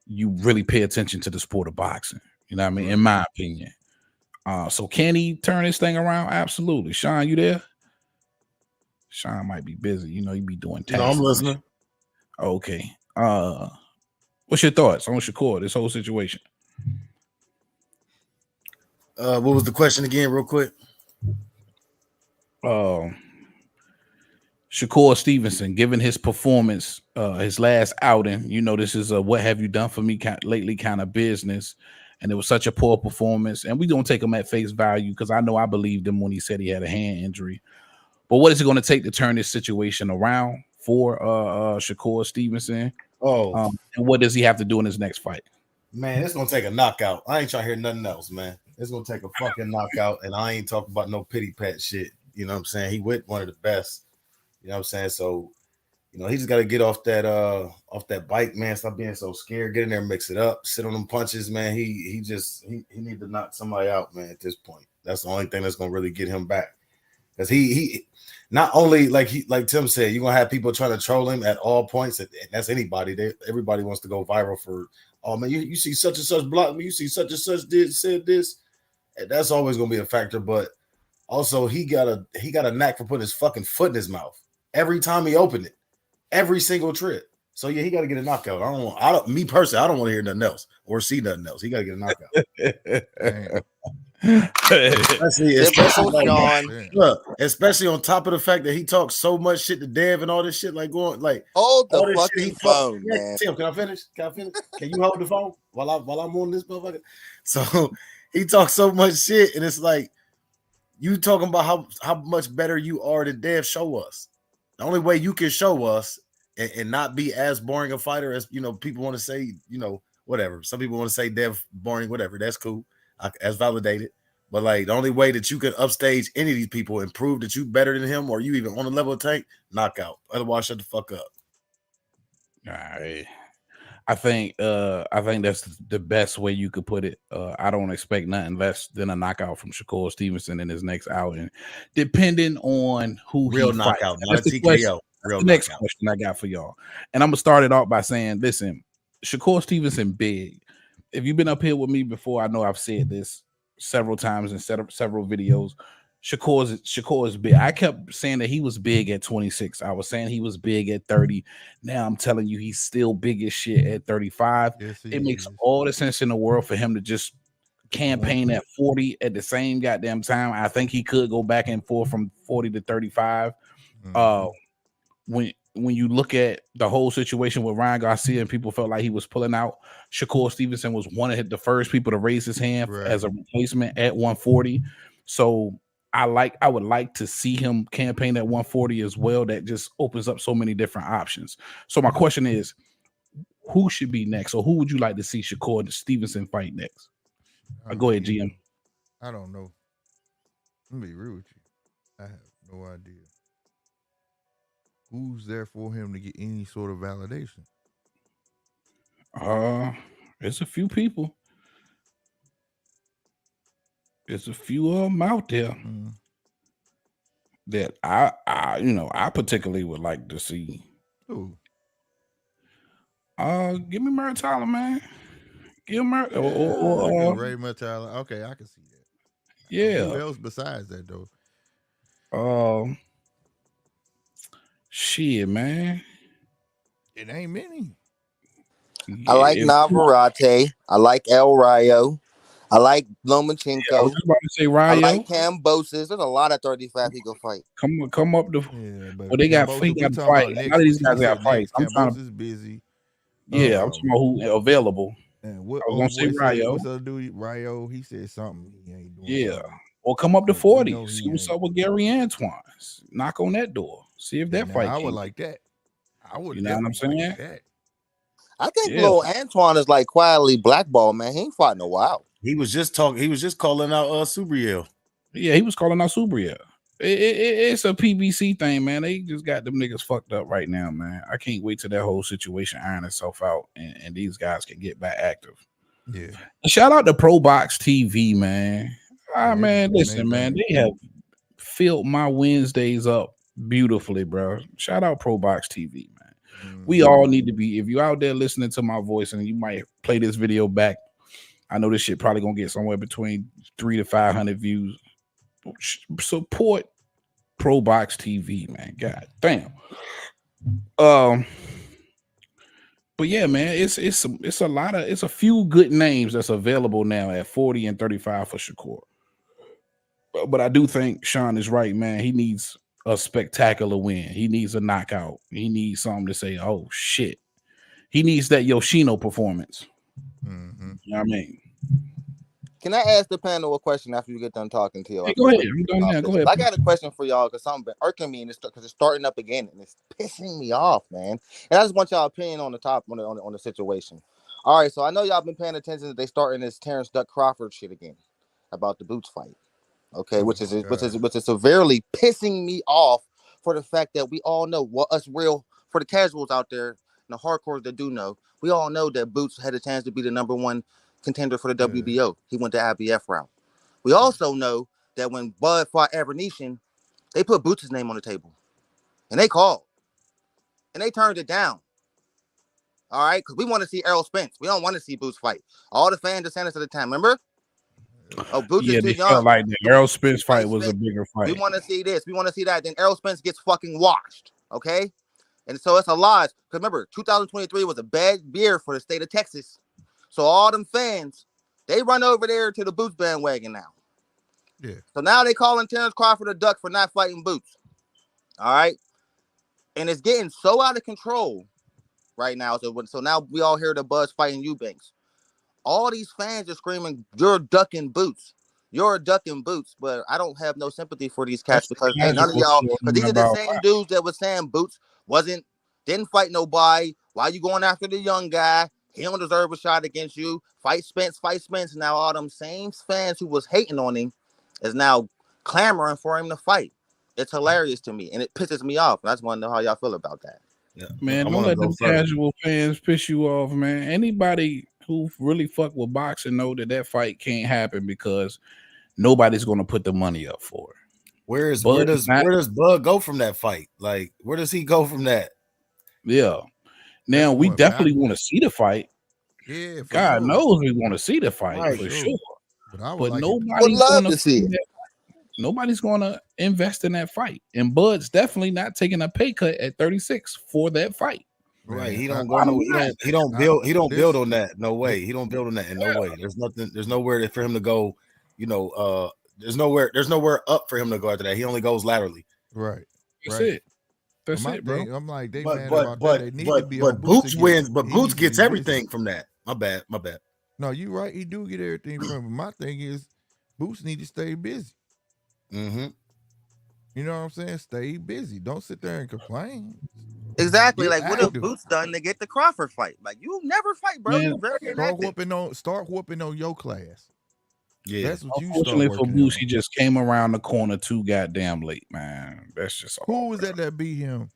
you really pay attention to the sport of boxing. You know what I mean? In my opinion. So can he turn this thing around? Absolutely. Sean, you there? Sean might be busy. You know, he be doing tasks. No, I'm listening. Okay. What's your thoughts on Shakur, this whole situation? What was the question again, real quick? Shakur Stevenson, given his performance, his last outing, this is a what have you done for me lately kind of business. And it was such a poor performance. And we don't take him at face value because I know I believed him when he said he had a hand injury. But what is it going to take to turn this situation around for Shakur Stevenson? And what does he have to do in his next fight? Man, it's going to take a knockout. I ain't trying to hear nothing else, man. It's going to take a fucking knockout. And I ain't talking about no pity pat shit. You know what I'm saying? He with one of the best. You know what I'm saying? So, he just got to get off that bike, man. Stop being so scared. Get in there, mix it up, sit on them punches, man. He need to knock somebody out, man. At this point, that's the only thing that's gonna really get him back. Because he not only like Tim said, you're gonna have people trying to troll him at all points. And that's anybody. Everybody wants to go viral for. Oh man, you see such and such blocked me. You see such and such said this. And that's always gonna be a factor, but also he got a knack for putting his fucking foot in his mouth every time he opened it, every single trip. So yeah, he got to get a knockout. Me personally, I don't want to hear nothing else or see nothing else. He got to get a knockout. especially on top of the fact that he talks so much shit to Dev and all this shit, like going like hold the fucking phone, man. Tim, can I finish? Can you hold the phone while I'm on this motherfucker? So he talks so much shit, and it's like you talking about how much better you are than Dev. Show us. The only way you can show us and not be as boring a fighter as people want to say, whatever. Some people want to say Dev boring, whatever. That's cool. As validated. But like the only way that you can upstage any of these people and prove that you better than him or you even on the level of Tank, knockout. Otherwise, shut the fuck up. All right. I think that's the best way you could put it. I don't expect nothing less than a knockout from Shakur Stevenson in his next outing, depending on who real he knockout, fights. not a TKO. Real next knockout. Question I got for y'all, and I'm gonna start it off by saying, listen, Shakur Stevenson big. If you've been up here with me before, I know I've said this several times in several videos. Shakur is big. I kept saying that he was big at 26. I was saying he was big at 30. Now I'm telling you, he's still big as shit at 35. Yes, it makes all the sense in the world for him to just campaign at 40 at the same goddamn time. I think he could go back and forth from 40 to 35. When you look at the whole situation with Ryan Garcia and people felt like he was pulling out, Shakur Stevenson was one of the first people to raise his hand as a replacement at 140. So I would like to see him campaign at 140 as well. That just opens up so many different options. So my question is, who should be next? Or who would you like to see Shakur Stevenson fight next? Go ahead, GM. I don't know. Let me be real with you. I have no idea. Who's there for him to get any sort of validation? There's a few people. There's a few of them out there that I particularly would like to see. Who? Give me Merritt Tyler, man. Give him Merritt. Ray Merritt Tyler. Okay, I can see that. Yeah. Who else besides that though? Shit, man. It ain't many. I like Navarrete. I like El Rayo. I like Lomachenko. I was about to say Rayo. I like Cambosis. There's a lot of 35 he can fight. Come up the. Yeah, but they got fight. A lot of these guys got fights. Cambosis is busy. Yeah, I'm talking about who available. And what, I was gonna say Rayo. What's the other dude? Rayo. He said something. He ain't doing. Yeah. Something. Or come up to 40. See what's up with Gary Antoine. Knock on that door. See if that fight. I would like that. I would. You know what I'm saying? Like that. I think little Antoine is like quietly blackballed, man. He ain't fought in a while. He was just talking. He was just calling out Subriel. Yeah, he was calling out Subriel. It's a PBC thing, man. They just got them niggas fucked up right now, man. I can't wait till that whole situation iron itself out and these guys can get back active. Yeah. And shout out to Pro Box TV, man. Man, listen, man. They have filled my Wednesdays up beautifully, bro. Shout out Pro Box TV, man. We all need to be, if you're out there listening to my voice and you might play this video back, I know this shit probably gonna get somewhere between 300 to 500 views. Support Pro Box TV, man. God damn. But yeah, man, it's a few good names that's available now at 40 and 35 for Shakur. But I do think Sean is right, man. He needs a spectacular win. He needs a knockout. He needs something to say, oh shit. He needs that Yoshino performance. Mm-hmm. You know what I mean? Can I ask the panel a question after you get done talking to y'all? Hey, go ahead. I'm done now. Go ahead. I got a question for y'all because something been irking me because it's starting up again and it's pissing me off, man. And I just want y'all opinion on the top on the situation. All right, so I know y'all been paying attention that they starting this Terrence Duck Crawford shit again about the Boots fight. Okay, which is severely pissing me off for the fact that we all know what us real for the casuals out there and the hardcores that do know, we all know that Boots had a chance to be the number one contender for the WBO. He went the IBF route. We also know that when Bud fought Abernician, they put Boots' name on the table. And they called. And they turned it down. All right? Because we want to see Errol Spence. We don't want to see Boots fight. All the fans just sent us at the time. Remember? Oh, Boots is too they young. felt like the Errol Spence fight was a bigger fight. We want to see this. We want to see that. Then Errol Spence gets fucking washed. Okay? And so it's a lie. Because remember, 2023 was a bad year for the state of Texas. So all them fans, they run over there to the Boots bandwagon now. Yeah. So now they calling Terrence Crawford a duck for not fighting Boots. All right. And it's getting so out of control right now. So now we all hear the buzz fighting Eubanks. All these fans are screaming, "You're ducking Boots. You're ducking Boots." But I don't have no sympathy for these cats because none of y'all, because these are the same dudes that was saying Boots didn't fight nobody. Why you going after the young guy? He don't deserve a shot against you. Fight Spence, fight Spence. Now all them same fans who was hating on him is now clamoring for him to fight. It's hilarious to me, and it pisses me off. I just want to know how y'all feel about that. Yeah, man, don't let them casual fans piss you off, man. Anybody who really fuck with boxing know that fight can't happen because nobody's going to put the money up for it. Where does Bud go from that fight? Like, where does he go from that? Yeah. Now we definitely want to see the fight. Yeah, God knows we want to see the fight for sure. But nobody's going to see it. Nobody's going to invest in that fight. And Bud's definitely not taking a pay cut at 36 for that fight. Right. He don't build on that. No way. He don't build on that in no way. There's nowhere for him to go, there's nowhere up for him to go after that. He only goes laterally. Right. That's it. That's it, bro. I'm like, they but Boots wins, but Boots gets everything from that. My bad. No, you right. He do get everything from it. My thing is Boots need to stay busy. Mm-hmm. You know what I'm saying? Stay busy. Don't sit there and complain. Exactly. Like, what have Boots done to get the Crawford fight? Like, you never fight, bro. Man, start whooping on your class. Yeah. That's what you Unfortunately for Boots, he just came around the corner too goddamn late, man. That's just who was that beat him?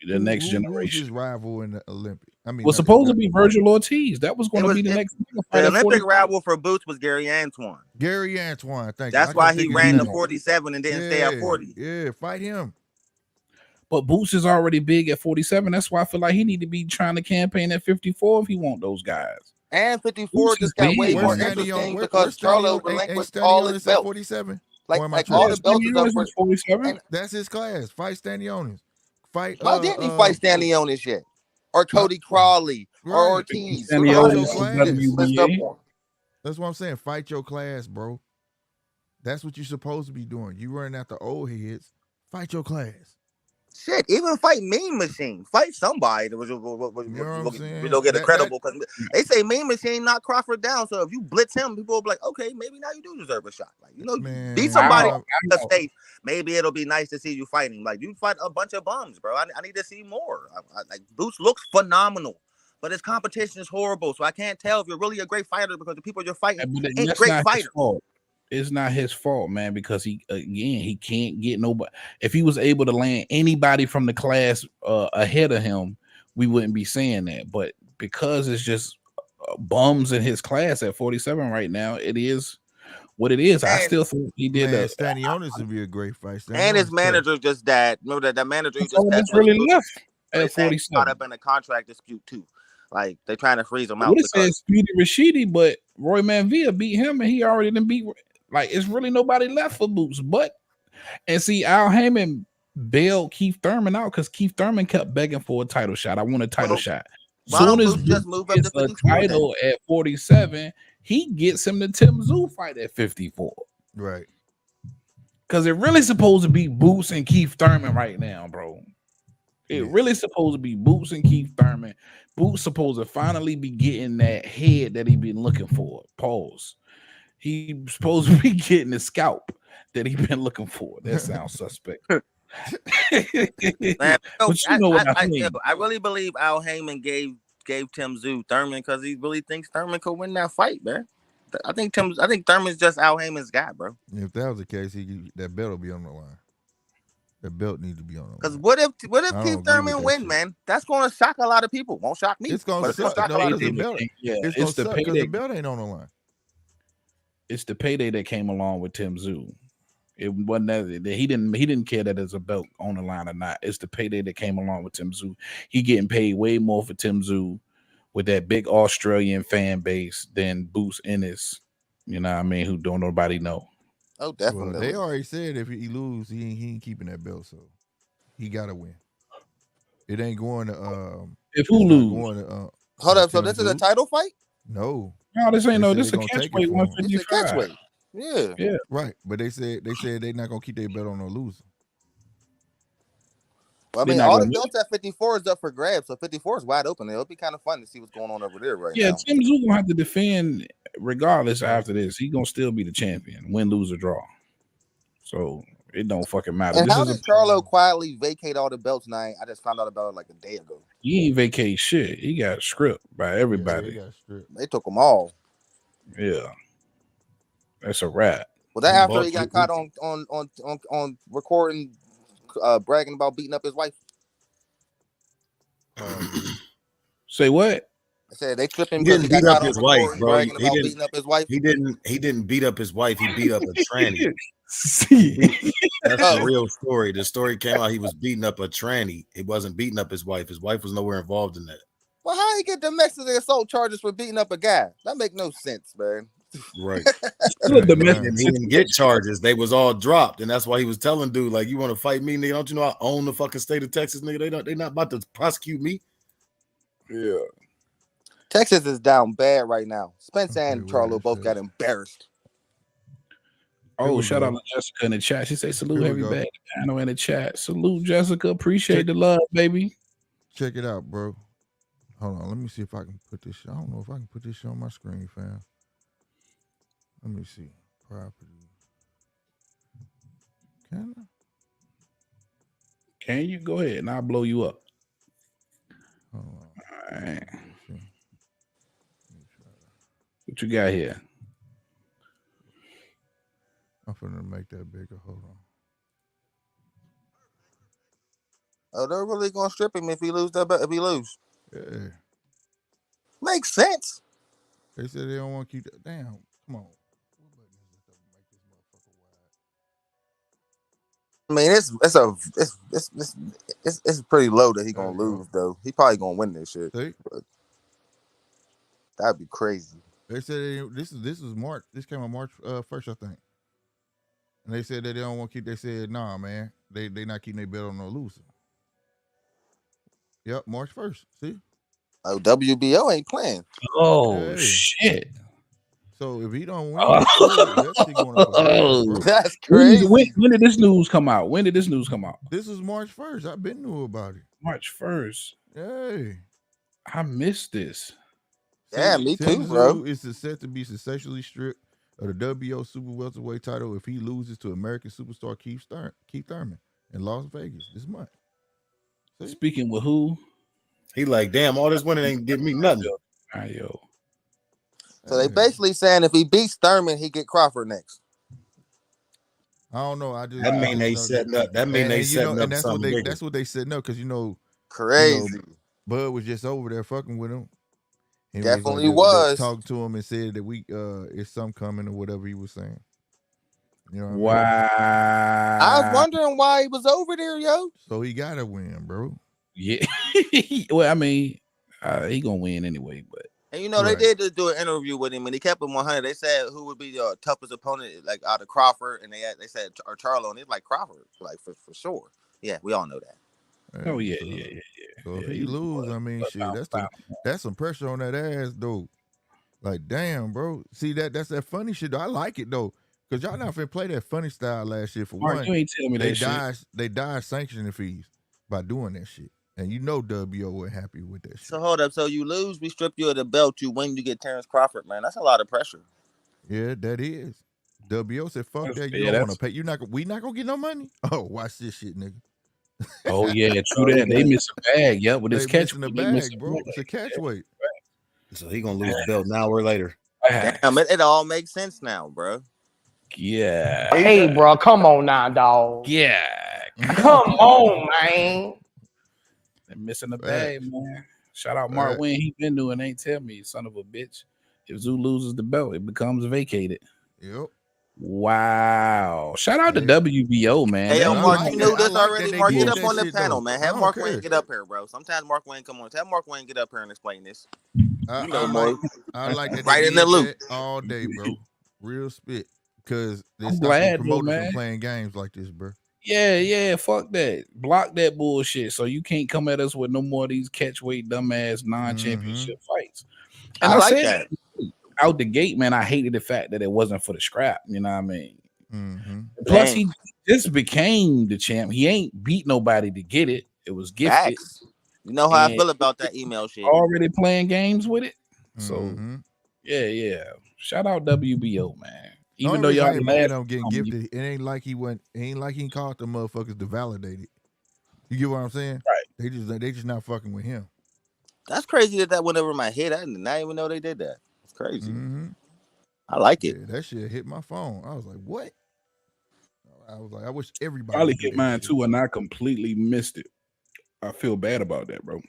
The next generation. Who was his rival in the Olympic? I mean, was supposed to be Virgil Ortiz. That was going to be the next. The Olympic rival for Boots was Gary Antoine. That's why he ran the 47 and didn't stay at 40. Yeah, fight him. But Boots is already big at 47. That's why I feel like he need to be trying to campaign at 54 if he want those guys. And 54 just got way more interesting because Charlo relinquished all his belts. 47. Like all the belts is up for 47. That's his class. Fight Stanionis. Fight. Why didn't he fight Stanionis yet? Or Cody Crawley or Ortiz? That's what I'm saying. Fight your class, bro. That's what you're supposed to be doing. You running after old heads. Fight your class. Shit, even fight Mean Machine. Fight somebody that we'll get a credible because they say Mean Machine knocked Crawford down. So if you blitz him, people will be like, okay, maybe now you do deserve a shot. Like, beat somebody safe. Maybe it'll be nice to see you fighting. Like, you fight a bunch of bums, bro. I need to see more. Like, Boots looks phenomenal, but his competition is horrible. So I can't tell if you're really a great fighter because the people you're fighting ain't great fighters. It's not his fault, man, because he can't get nobody. If he was able to land anybody from the class ahead of him, we wouldn't be saying that. But because it's just bums in his class at 47 right now, it is what it is. I still think he did that. Stanionis would be a great fight. And his manager just died. Remember that manager just that's really left at 47. Caught up in a contract dispute too. Like, they're trying to freeze him out. Would have said Speedy Rashidi, but Roy Manvilla beat him, and he already didn't beat. Like, it's really nobody left for Boots. And see, Al Heyman bailed Keith Thurman out because Keith Thurman kept begging for a title shot. I want a title shot. Soon as Boots gets a title at 47, he gets him the Tim Tszyu fight at 54. Right. Because it really supposed to be Boots and Keith Thurman right now, bro. It Yeah. really supposed to be Boots and Keith Thurman. Boots supposed to finally be getting that head that he been looking for. Pause. He supposed to be getting the scalp that he been looking for. That sounds suspect. Man, But you know what I mean. I really believe Al Heyman gave Tim Zoo Thurman because he really thinks Thurman could win that fight, man. I think Thurman's just Al Heyman's guy, bro. If that was the case, that belt will be on the line. That belt needs to be on the line. Because what if I don't Keith agree Thurman with that win, shit. man? That's going to shock a lot of people. Won't shock me. It's gonna but it's gonna suck. shock a No, lot of because the people. belt. Yeah, It's it's gonna the suck because payday. the belt ain't on the line. It's the payday that came along with Tim Zoo. It wasn't that he didn't care that there's a belt on the line or not. It's the payday that came along with Tim Zoo. He getting paid way more for Tim Zoo with that big Australian fan base than Boots Ennis. You know what I mean? Who don't nobody know. Oh, Well, definitely. they already said if he lose, he ain't keeping that belt, so he gotta win. It ain't going to If who it's not lose? going to Hold up. So Tim this is a Zoo. title fight? No, No, this ain't They no. said This they a gonna take it catchweight for him. It's a 155. catchweight. Yeah. Yeah. right? But they said they not gonna keep their belt on no loser. Well, I They mean, not all gonna the belts at 54 is up for grabs, so 54 is wide open. It'll be kind of fun to see what's going on over there right Yeah, now. Tim Zoo gonna have to defend regardless after this. He gonna still be the champion, win, lose, or draw. So it don't fucking matter. And This how is did Charlo quietly vacate all the belts? Now I just found out about it like a day ago. he ain't vacate shit. He got stripped by Yeah, they everybody. got stripped. They took them all. Yeah, that's a wrap. Was that He after bought he got you- caught on recording, bragging about beating up his wife? Say what? I said they tripped him He because didn't he got beat up caught on his wife, recording bro. bragging He about didn't. beating up his wife. He didn't beat up his wife. He beat up a tranny. See, That's Oh. the real story. The story came out he was beating up a tranny. He wasn't beating up his wife. His wife was nowhere involved in that. Well, how he get domestic assault charges for beating up a guy? That make no sense, man. Right. still a Hey, domestic man. And he didn't get charges. They was all dropped. And that's why he was telling dude, like, you want to fight me, nigga? Don't you know I own the fucking state of Texas, nigga? They not about to prosecute me. Yeah. Texas is down bad right now. Spencer Okay, and where Charlo is both it? got embarrassed. Here Oh, we shout go. out to Jessica in the chat. She say salute Here we heavy go. bag piano in the chat. Salute Jessica. Appreciate the love, baby. Check it out, bro. Hold on, let me see if I can put this. I don't know if I can put this shit on my screen, fam. Let me see. Property. Can I? Can you go ahead and I'll blow you up? Hold on. All right. Let me see. Let me try that. What you got here? I'm finna make that bigger. Hold on. Oh, they're really gonna strip him if he lose that bet. If he lose, Yeah. makes sense. They said they don't want to keep that. Damn. Come on. What button is this that will make this motherfucker wide? I mean, it's pretty low that he There gonna you go. lose though. He probably gonna win this shit. See? That'd be crazy. They said this is March. This came on March 1st, I think. And they said that they don't want to keep. They said, nah, man. They not keeping their bet on no loser. Yep, March 1st. See? Oh, WBO ain't playing. Oh Hey. shit. So if he don't win, Oh. that shit going up for grabs, bro. That's When, crazy. when did this news come out? When did this news come out? This is March 1st. I've been knew about it. March 1st. Hey. I missed this. Yeah, me too, bro. Is set to be successfully stripped of the WBO Super Welterweight title if he loses to American superstar Keith Thurman in Las Vegas this month. See? Speaking with who? He like, damn, all this winning ain't giving me nothing. All right, yo. So they basically saying if he beats Thurman, he get Crawford next. I don't know. I just That mean just they know setting up. That mean they setting up that's what something bigger. that's what they setting up because Crazy. Bud was just over there fucking with him. And he Definitely they was. talking to him and said that it's some coming or whatever he was saying. You know what I mean? Wow. I was wondering why he was over there, yo. So he gotta win, bro. Yeah. Well, I mean, he gonna win anyway, but And you know, Right. they did just do an interview with him and he kept him 100. They said who would be the toughest opponent, like out of Crawford, and they said or Charlo, and it's like Crawford, like for sure. Yeah, we all know that. oh yeah, So- yeah. So if Yeah, he he's lose, I mean, shit, that's some pressure on that ass, though. Like, damn, bro. See that's that funny shit. Though. I like it though, Because y'all not finna play that funny style last year for Mark, one. you ain't tell me They that shit. died sanctioning fees by doing that shit. And you know WO wasn't happy with that shit. So hold up. So you lose, we strip you of the belt. You win, you get Terrence Crawford, man. That's a lot of pressure. Yeah, that is. WO said, fuck That's- that. You yeah, don't want to that's- pay. We not gonna get no money. Oh, watch this shit, nigga. Oh yeah, true that. They miss a bag. Yep, with They this catch. missing the They miss bag, a bro. bag. It's a catch weight. So he gonna lose the belt an hour later. Damn, it all makes sense now, bro. Yeah. Hey, bro, come on now, dog. Yeah. Come on, man. They're missing the bag, man. Shout out Mark Wynn. He been doing, ain't tell me, son of a bitch. If Zoo loses the belt, it becomes vacated. Yep. Wow. Shout out to WBO, man. Hey, yo, I Mark, like you that. knew I this like already. that they Mark, did get up that on the shit, panel, though. man. I Have don't Mark care. Wayne get up here, bro. Sometimes Mark Wayne come on. Have Mark Wayne get up here and explain this. I Mark. like that Right they in the did loop. that all day, bro. Real spit. Because they I'm stopping glad, though, promoters man. from playing games like this, bro. Yeah, fuck that. Block that bullshit. So you can't come at us with no more of these catchweight dumbass non-championship fights. And I like said that. out the gate, man, I hated the fact that it wasn't for the scrap. You know what I mean? Mm-hmm. Plus, he just became the champ. He ain't beat nobody to get it. It was gifted. Facts. You know how I feel about that email shit. Already playing games with it. So Mm-hmm. yeah. Shout out WBO, man. Even though reason y'all I ain't last mad at him getting gifted, it ain't like he went. It ain't like he called the motherfuckers to validate it. You get what I'm saying? Right. They just not fucking with him. That's crazy that went over my head. I did not even know they did that. It's crazy. Mm-hmm. I like it. Yeah, that shit hit my phone. I was like, what? I was like, I wish everybody probably would do hit that mine shit. too, and I completely missed it. I feel bad about that, bro.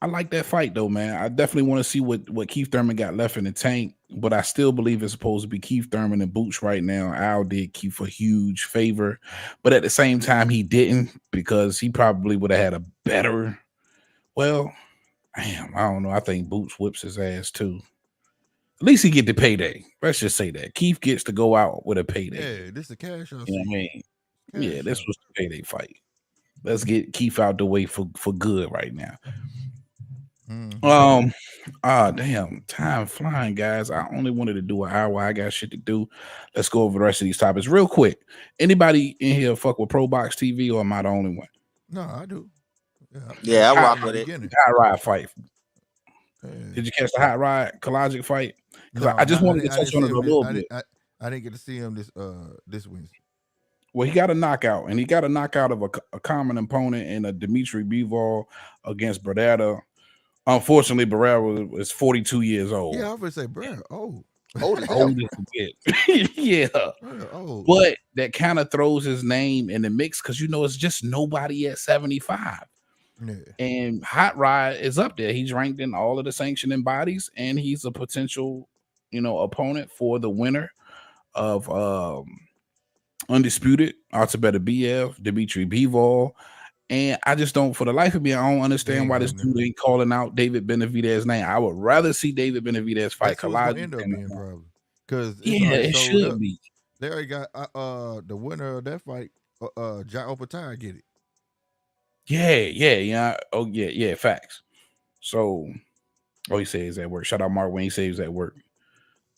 I like that fight though, man. I definitely want to see what Keith Thurman got left in the tank, but I still believe it's supposed to be Keith Thurman and Boots right now. Al did Keith a huge favor, but at the same time, he didn't because he probably would have had a better. Well, damn, I don't know. I think Boots whips his ass too. At least he get the payday. Let's just say that Keith gets to go out with a payday. Yeah, this is a cash out. You know what I mean? Yeah, this out. was the payday fight. Let's get Keith out the way for good right now. Mm-hmm. Damn, time flying, guys. I only wanted to do an hour. I got shit to do. Let's go over the rest of these topics real quick. Anybody in here fuck with Pro Box TV, or am I the only one? No, I do. Yeah, I rock with it. Hot Rod fight. Yeah. Did you catch the Hot Rod Kalajic fight? Because No, I just wanted to touch on it a little bit. I didn't get to see him this Wednesday. Well, he got a knockout, and he got a knockout of a common opponent in a Dimitri Bivol against Beretta. Unfortunately, Barrera was 42 years old. Yeah, I was gonna say, bro, old as a yeah. Old. But that kind of throws his name in the mix because it's just nobody at 75. Yeah. And Hot Rod is up there. He's ranked in all of the sanctioning bodies, and he's a potential, opponent for the winner of Undisputed, Altabeta BF, Dimitri Bivol. And I just don't, for the life of me, I don't understand why this dude ain't calling out David Benavidez's name. I would rather see David Benavidez fight Kalajic. End up being probably because it should be. They already got the winner of that fight. Jai Opetaia get it. Yeah. Oh yeah. Facts. So, he says at work. Shout out Mark Wayne. He says at work.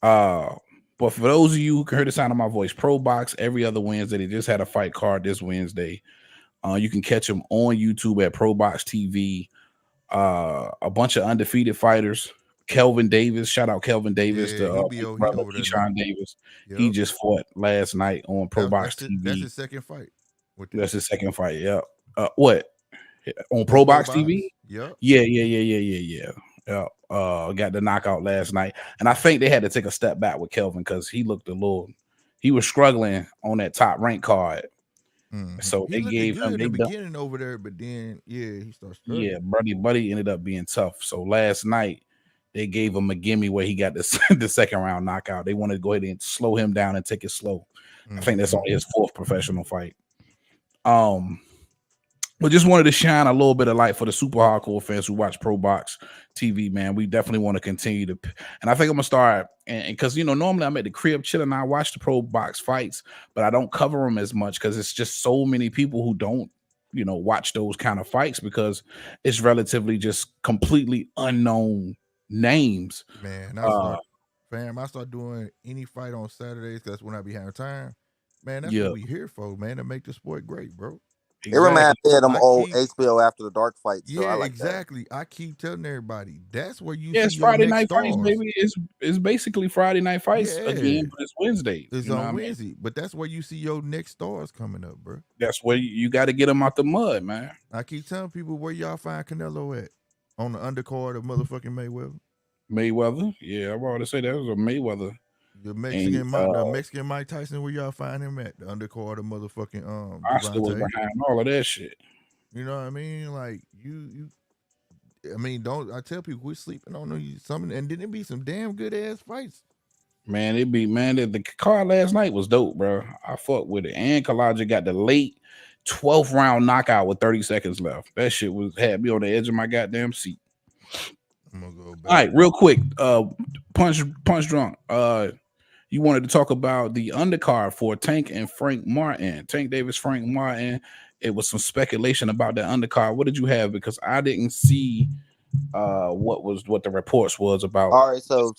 But for those of you who can hear the sound of my voice, Pro Box every other Wednesday. They just had a fight card this Wednesday. You can catch them on YouTube at Pro Box TV. A bunch of undefeated fighters. Kelvin Davis, shout out Kelvin Davis, the brother Keyshawn Davis. Yep. He just fought last night on Pro Box TV. That's his second fight. That's his second fight. Yeah. What? On Pro Box TV? Yep. Yeah. Got the knockout last night, and I think they had to take a step back with Kelvin because he looked he was struggling on that top rank card. Mm-hmm. So they gave him in the beginning over there, but then he started struggling. Yeah, buddy ended up being tough. So last night they gave him a gimme where he got the second round knockout. They wanted to go ahead and slow him down and take it slow. Mm-hmm. I think that's only his fourth professional fight. But just wanted to shine a little bit of light for the super hardcore fans who watch Pro Box TV, man. We definitely want to continue to, and I think I'm gonna start, and because normally I'm at the crib chilling, I watch the Pro Box fights, but I don't cover them as much because it's just so many people who don't, watch those kind of fights because it's relatively just completely unknown names. Man, Fam, I start doing any fight on Saturdays. 'Cause that's when I be having time. Man, that's Yeah, what we here for, man. To make the sport great, bro. It reminds exactly. me of them I old keep, HBO After the Dark fights, so yeah, I like that. exactly. I keep telling everybody that's where you Yeah, see it's your Friday next night fights, stars. baby. It's basically Friday night fights Yeah, again, but it's Wednesdays. it's You know what on I mean? Wednesday, but that's where you see your next stars coming up, bro. That's where you got to get them out the mud, man. I keep telling people where y'all find Canelo at on the undercard of motherfucking Mayweather. Mayweather, yeah, I wanted to say that was a Mayweather, The and Mexican Mike Tyson, where y'all find him at? The undercard of motherfucking Oscar was Devontae. behind all of that shit. You know what I mean? Like you I mean, don't I tell people quit sleeping on something, and didn't it be some damn good ass fights? Man, the card last night was dope, bro. I fucked with it, and Kalaja got the late 12th round knockout with 30 seconds left. That shit had me on the edge of my goddamn seat. I'm gonna go back. All right, real quick, punch drunk. You wanted to talk about the undercard for Tank and Frank Martin. Tank Davis, Frank Martin. It was some speculation about that undercard. What did you have? Because I didn't see what the reports was about. All right, so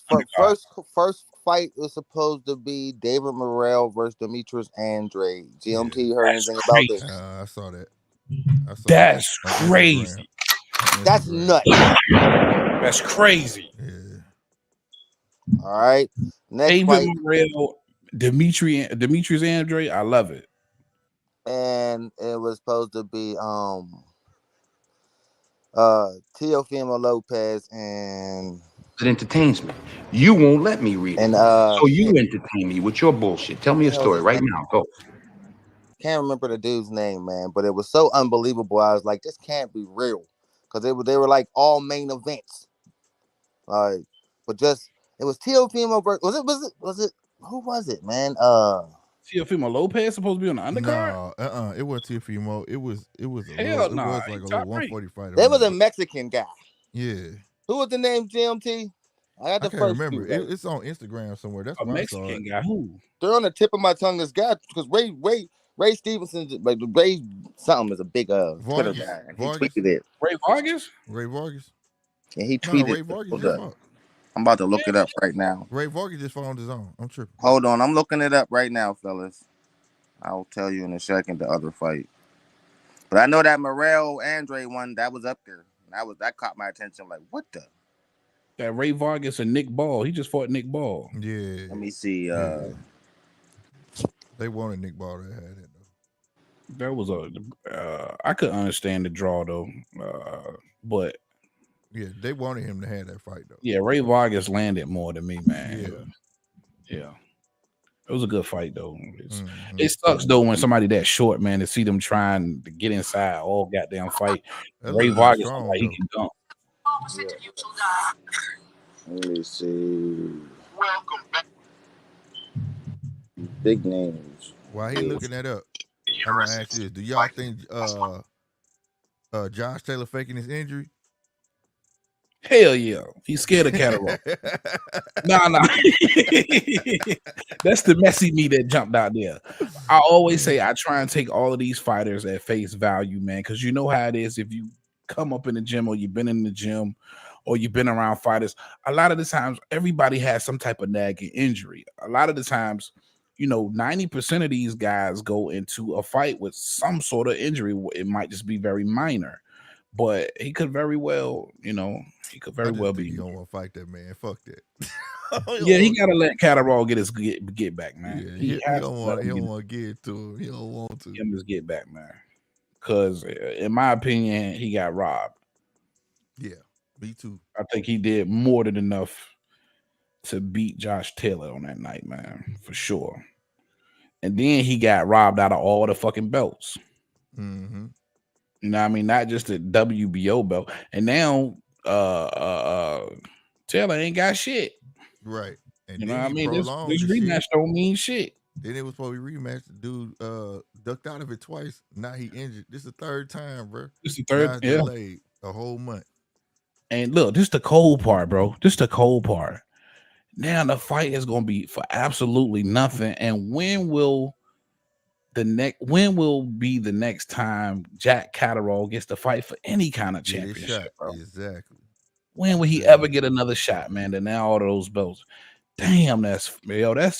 first fight was supposed to be David Morrell versus Demetrius Andre. GMT heard That's anything about crazy. this? I saw that. That's on crazy. That's nuts. That's crazy. Yeah. All right, next David fight, Morrell, Demetrius Andre. I love it. and it was supposed to be Teofimo Lopez and It entertains me. You won't let me read it. So you entertain me with your bullshit. Tell me a story right now. Go. Can't remember the dude's name, man, but it was so unbelievable. I was like, this can't be real, because they were like all main events. Like, but just it was Teofimo. Was it who was it, man? Teofimo Lopez supposed to be on the undercard? No, it wasn't Teofimo. It was Hell no. it was like a little 140 fighter. There was a Mexican guy. Yeah. Who was the name? GMT. I can't remember. It's on Instagram somewhere. That's a where Mexican I saw it. guy. Who? They're on the tip of my tongue. This guy, because Ray Stevenson, like Ray something is a big Twitter guy. And he tweeted it. Ray Vargas? Ray Vargas. And he tweeted. Ray Vargas. I'm about to look it up right now. Ray Vargas just fought on his own. I'm tripping. Hold on, I'm looking it up right now, fellas. I'll tell you in a second the other fight. But I know that Morrell Andre one that was up there. That caught my attention. Like, what the? That Ray Vargas and Nick Ball. He just fought Nick Ball. Yeah. Let me see. They wanted Nick Ball to have it though. That was I could understand the draw though, but yeah, they wanted him to have that fight though. Yeah, Ray Vargas landed more than me, man. Yeah. It was a good fight though. It sucks though when somebody that short, man, to see them trying to get inside all goddamn fight. Ray Vargas strong, like he can dunk. Yeah. Let me see. Welcome back. Big names. While he looking that up, I'm gonna ask you this: do y'all think Josh Taylor faking his injury? Hell yeah, he's scared of Catterall. Nah. That's the messy me that jumped out there. I always say I try and take all of these fighters at face value, man, because you know how it is. If you come up in the gym or you've been in the gym or you've been around fighters, a lot of the times everybody has some type of nagging injury. A lot of the times, 90% of these guys go into a fight with some sort of injury. It might just be very minor. But he could very well, be. He don't want to fight that man. Fuck that. Yeah, he gotta let Catterall get his get back, man. Yeah, he don't want to get to him. He don't want to. Get him his get back, man. Because in my opinion, he got robbed. Yeah, me too. I think he did more than enough to beat Josh Taylor on that night, man, for sure. And then he got robbed out of all the fucking belts. Mm-hmm. You know what I mean? Not just the WBO belt. And now Taylor ain't got shit. Right. And you know what I mean? This rematch don't mean shit. Then it was supposed to be rematch. The dude ducked out of it twice. Now he injured. This is the third time, bro. This is the third. Yeah. Delayed a whole month. And look, this is the cold part, bro. This is the cold part. Now the fight is going to be for absolutely nothing. And when will be the next time Jack Catterall gets to fight for any kind of championship, bro? Exactly. When will he ever get another shot, man? To now all of those belts. Damn, that's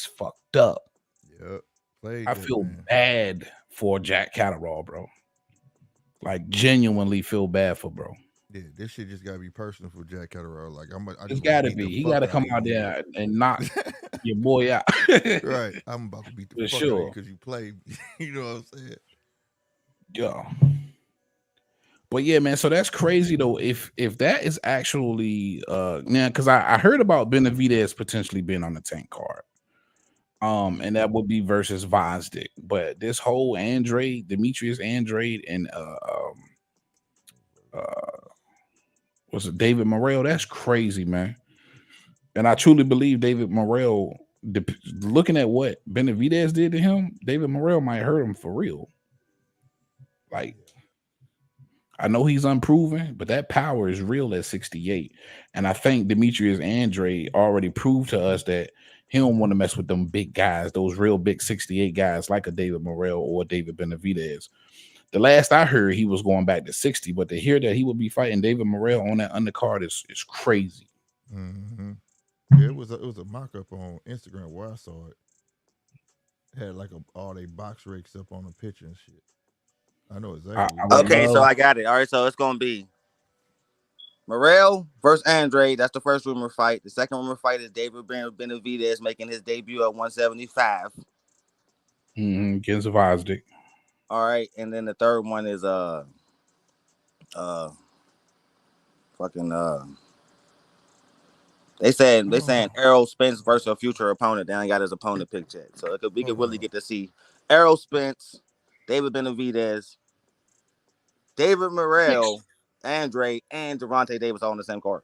fucked up. Yep. I feel bad for Jack Catterall, bro. Like genuinely feel bad for bro. Yeah, this shit just gotta be personal for Jack Catterall. Like It's gotta be. He gotta come out there and knock your boy out. Right. I'm about to beat the fuck out of you because you played. You know what I'm saying? Yeah. But yeah, man. So that's crazy though. If that is actually now, because I heard about Benavidez potentially being on the Tank card. And that would be versus Vazdik. But this whole Demetrius Andrade and was it David Morrell? That's crazy, man. And I truly believe David Morrell, looking at what Benavidez did to him, David Morrell might hurt him for real. Like, I know he's unproven, but that power is real at 68. And I think Demetrius Andrade already proved to us that he don't want to mess with them big guys, those real big 68 guys like a David Morrell or David Benavidez. The last I heard, he was going back to 60, but to hear that he would be fighting David Morrell on that undercard is crazy. Mm-hmm. Yeah, it was a mock-up on Instagram where I saw it. Had like all they box rakes up on the picture and shit. I know exactly. Okay, so I got it. All right, so it's gonna be Morrell versus Andrade. That's the first rumor fight. The second rumor fight is David Benavidez making his debut at 175. Against Vazdik. All right, and then the third one is they saying Errol Spence versus a future opponent. They ain't got his opponent picked yet, so we could really get to see Errol Spence, David Benavidez, David Morrell, Andrade, and Gervonta Davis all on the same card.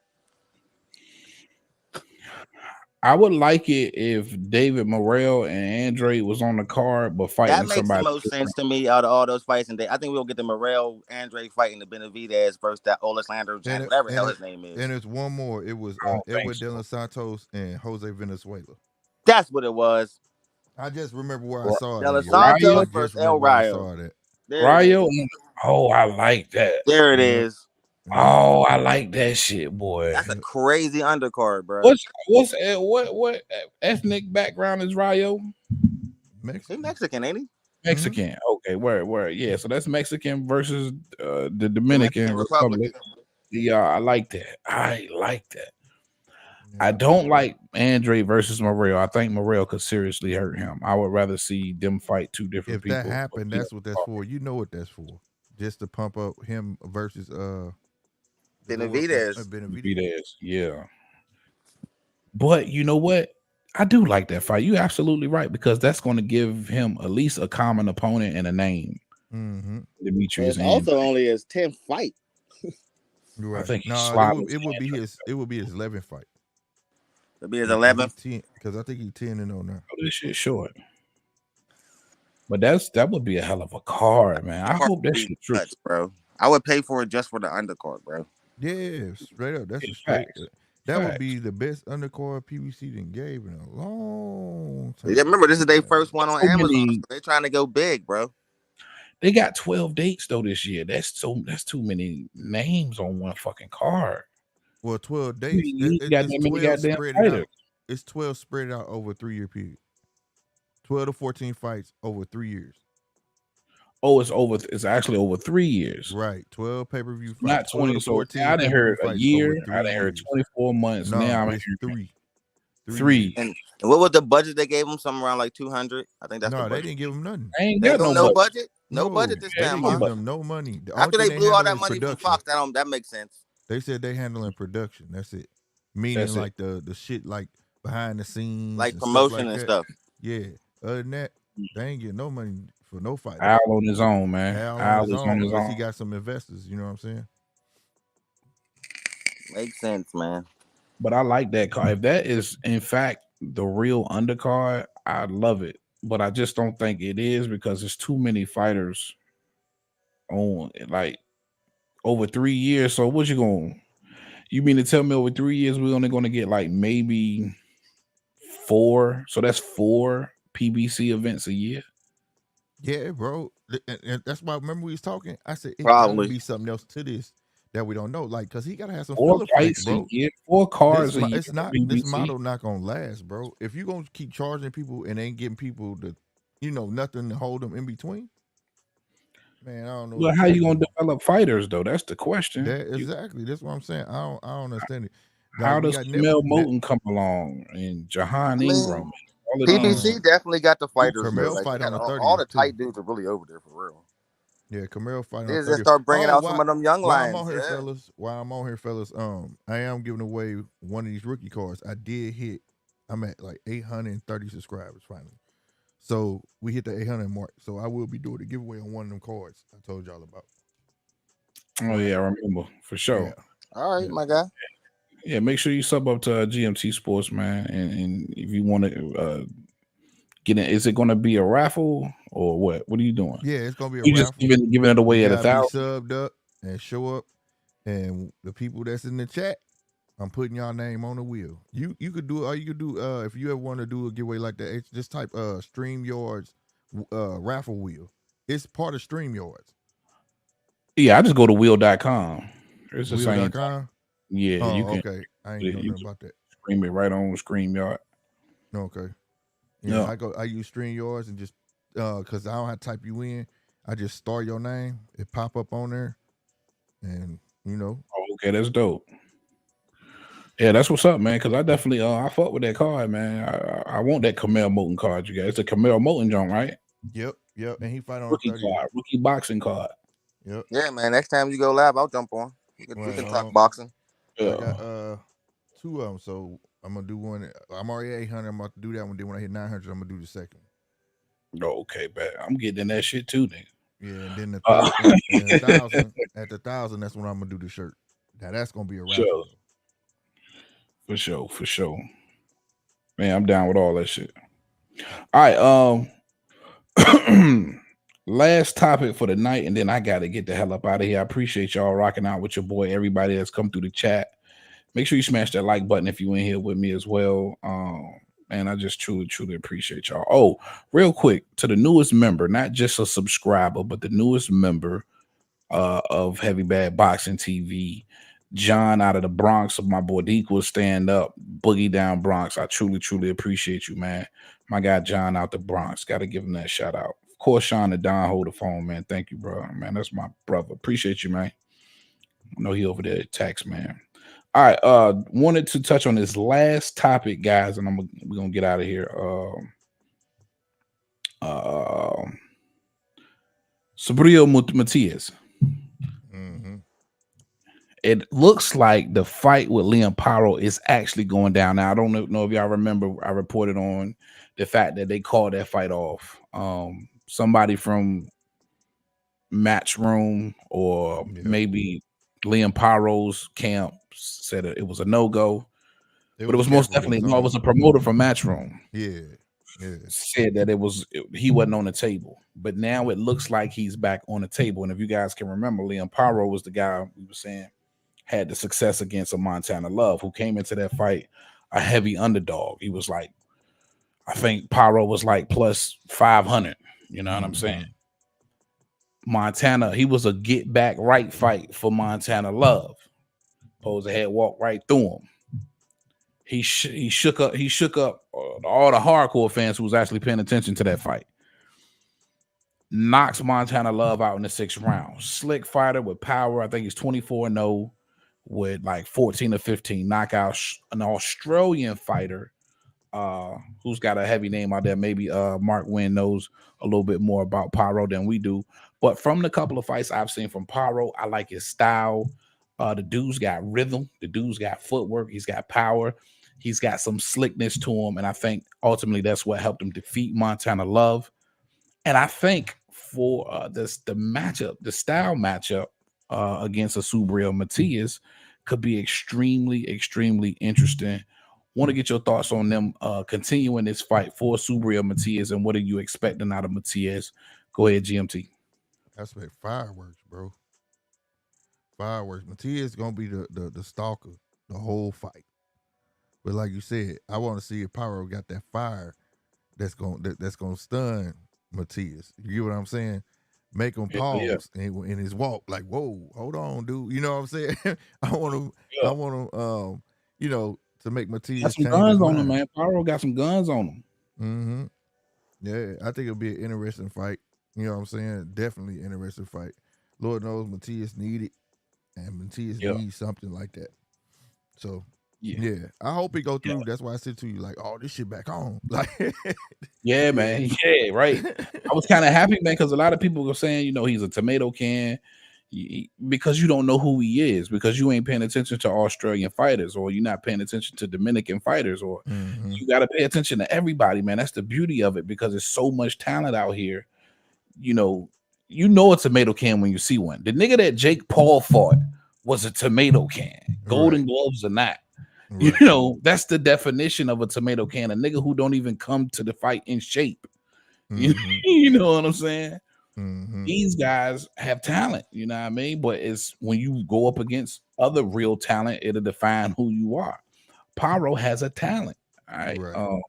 I would like it if David Morrell and Andrade was on the card, but fighting that makes somebody the most sense to me out of all those fights. And I think we'll get the Morrell Andrade fighting the Benavidez versus that Oleslander, whatever the hell his name is. And there's one more. It was Edward De Los Santos and Jose Venezuela. That's what it was. I just remember where I saw it. De Los Santos versus El Rayo. Rayo. Oh, I like that. There it is. Oh, I like that shit, boy. That's a crazy undercard, bro. What ethnic background is Rayo? Mexican, ain't he? Mexican. Mm-hmm. Okay, where? Yeah, so that's Mexican versus the Dominican Republic. Yeah, I like that. I don't like Andre versus Morrell. I think Morrell could seriously hurt him. I would rather see them fight two different people. If that happened, that's what that's for. You know what that's for. Just to pump up him versus Benavidez. Yeah. But you know what? I do like that fight. You're absolutely right, because that's going to give him at least a common opponent and a name. Mm-hmm. Demetrius also only his 10th fight. Right. I think it would be his 11th fight. It'll be his 11th? Because I think he's 10-0 now. Oh, this shit's short. But that would be a hell of a card, man. I hope that shit's true, bro. I would pay for it just for the undercard, bro. Yeah, straight up. That's a straight. That would be the best undercard PBC done gave in a long time. Yeah, remember, this is their first one on Amazon. So they're trying to go big, bro. They got 12 dates though this year. That's too many names on one fucking card. Well, 12 dates. It's 12 spread out over a 3-year period. 12 to 14 fights over 3 years. Oh, it's actually over 3 years. Right. 12 pay-per-view fights. Not 20. So I didn't hear a year. I didn't hear 24 months. No, now I'm hearing 3. And what was the budget they gave them? Something around like 200. I think that's no. They didn't give them nothing. They ain't got no budget. No budget this time. They give them no money. After they blew all that money from Fox, that makes sense. They said they handling production. That's it. Meaning like the shit like behind the scenes, like promotion and stuff. Yeah. Other than that, they ain't getting no money for no fight. Al on his own, man. Al is on his own. He got some investors. You know what I'm saying? Makes sense, man. But I like that card. If that is in fact the real undercard, I love it. But I just don't think it is, because there's too many fighters on like over 3 years. So what you mean to tell me over 3 years we're only going to get like maybe 4? So that's 4 PBC events a year. Yeah, bro. And that's why, remember we was talking? I said, it probably gotta be something else to this that we don't know. Like, cause he gotta have some 4 filler fights, fights a bro. year, 4 cards a year. It's not BBC. this model not gonna last, bro. If you gonna keep charging people and ain't getting people to, nothing to hold them in between, man, I don't know. Well, how you gonna develop fighters though? That's the question. Exactly. That's what I'm saying. I don't understand it. How Like we does got Camille Moulton come along and Jahan I Ingram? mean, All of PBC these. definitely got the fighters. Camille Like, fight on the all 30th the too. tight dudes are really over there for real. Yeah, Camaro fight They on just 30th. start bringing out some of them young While I'm lions. on here, Yeah. fellas, I am giving away one of these rookie cards. I did hit. I'm at like 830 subscribers finally. So we hit the 800 mark. So I will be doing a giveaway on one of them cards I told y'all about. Oh yeah, I remember for sure. Yeah. All right, my guy. Yeah, make sure you sub up to GMT Sports, man. And if you want to get in, is it going to be a raffle or what? What are you doing? Yeah, it's gonna be a You raffle. just giving it away You at gotta 1,000. be subbed up and show up, and the people that's in the chat, I'm putting y'all name on the wheel. You could do all you could do if you ever want to do a giveaway like that. It's just type StreamYards raffle wheel. It's part of StreamYards. Yeah, I just go to wheel.com. It's the same. Wheel.com? Yeah, Oh, you can. okay. I ain't know nothing about that. Stream it right on StreamYard. Okay. Yeah, I use StreamYards and just because I don't have to type you in. I just start your name. It pop up on there, and Oh, okay, that's dope. Yeah, that's what's up, man. Because I definitely I fuck with that card, man. I want that Camille Moulton card, you guys. It's a Camille Moulton joint, right? Yep. And he fight on Rookie 30th. card, rookie boxing card. Yep. Yeah, man. Next time you go live, I'll jump on. We can talk boxing. I got 2 of them, so I'm gonna do one. I'm already at 800. I'm about to do that one. Then when I hit 900, I'm gonna do the second. Oh, okay, bet. I'm getting in that shit too, nigga. Yeah, and then the 1,000 at the 1,000, that's when I'm gonna do the shirt. Now that's gonna be a raffle. For sure. Man, I'm down with all that shit. All right, last topic for the night, and then I gotta get the hell up out of here. I appreciate y'all rocking out with your boy, everybody that's come through the chat. Make sure you smash that like button if you in here with me as well. Man, I just truly appreciate y'all. Oh, real quick, to the newest member, not just a subscriber, but the newest member of Heavy Bad Boxing TV, John out of the Bronx, of my boy Equal Stand Up, Boogie Down Bronx. I truly appreciate you, man. My guy John out the Bronx. Got to give him that shout out. Of course, Sean and Don hold the phone, man. Thank you, bro. Man, that's my brother. Appreciate you, man. I know he over there at tax, man. All right, wanted to touch on this last topic, guys, and we're gonna get out of here. Subriel Matias. Mm-hmm. It looks like the fight with Liam Paro is actually going down. Now, I don't know if y'all remember, I reported on the fact that they called that fight off. Somebody from Matchroom or maybe Liam Paro's camp said it was a no-go. But it was most definitely it was a promoter from Matchroom. Yeah. Said that he wasn't on the table. But now it looks like he's back on the table. And if you guys can remember, Liam Paro was the guy we were saying had the success against a Montana Love, who came into that fight a heavy underdog. He was like, I think Paro was like plus 500. You know what I'm saying? Montana, he was a get back right fight for Montana Love. Poser had walked right through him. He shook up all the hardcore fans who was actually paying attention to that fight. Knocks Montana Love out in the 6th round. Slick fighter with power. I think he's 24-0 with like 14 or 15 knockouts. An Australian fighter who's got a heavy name out there. Maybe Mark Wynn knows a little bit more about Paro than we do. But from the couple of fights I've seen from Paro, I like his style. The dude's got rhythm. The dude's got footwork. He's got power. He's got some slickness to him. And I think ultimately that's what helped him defeat Montana Love. And I think for the style matchup against a Subriel Matias could be extremely interesting. Want to get your thoughts on them continuing this fight for Subriel Matias, and what are you expecting out of Matias? Go ahead, GMT. I expect fireworks, bro. Fireworks. Matias gonna be the stalker the whole fight. But like you said, I want to see if Paro got that fire that's gonna stun Matias. You get what I'm saying? make him Yeah, yeah. pause in his walk, like, whoa, hold on, dude. You know what I'm saying? I want him, Yeah. to make Got Matias some change his guns on him, mind. man. Pyro got some guns on him. Mm-hmm. Yeah, I think it'll be an interesting fight. You know what I'm saying? Definitely an interesting fight. Lord knows Matias need it, and Matias Yeah. needs something like that. So Yeah. yeah, I hope he go Yeah. through. That's why I said to you, like, oh, this shit back on. Like, Yeah, man. Yeah, right. I was kind of happy, man, because a lot of people were saying, he's a tomato can because you don't know who he is, because you ain't paying attention to Australian fighters, or you're not paying attention to Dominican fighters, or you got to pay attention to everybody, man. That's the beauty of it, because there's so much talent out here. You know a tomato can when you see one. The nigga that Jake Paul fought was a tomato can, Golden Gloves or not. Right. That's the definition of a tomato can. A nigga who don't even come to the fight in shape. Mhm. You know what I'm saying? Mhm. These guys have talent, you know what I mean? But it's when you go up against other real talent, it'll define who you are. Pyro has a talent. All right. Right.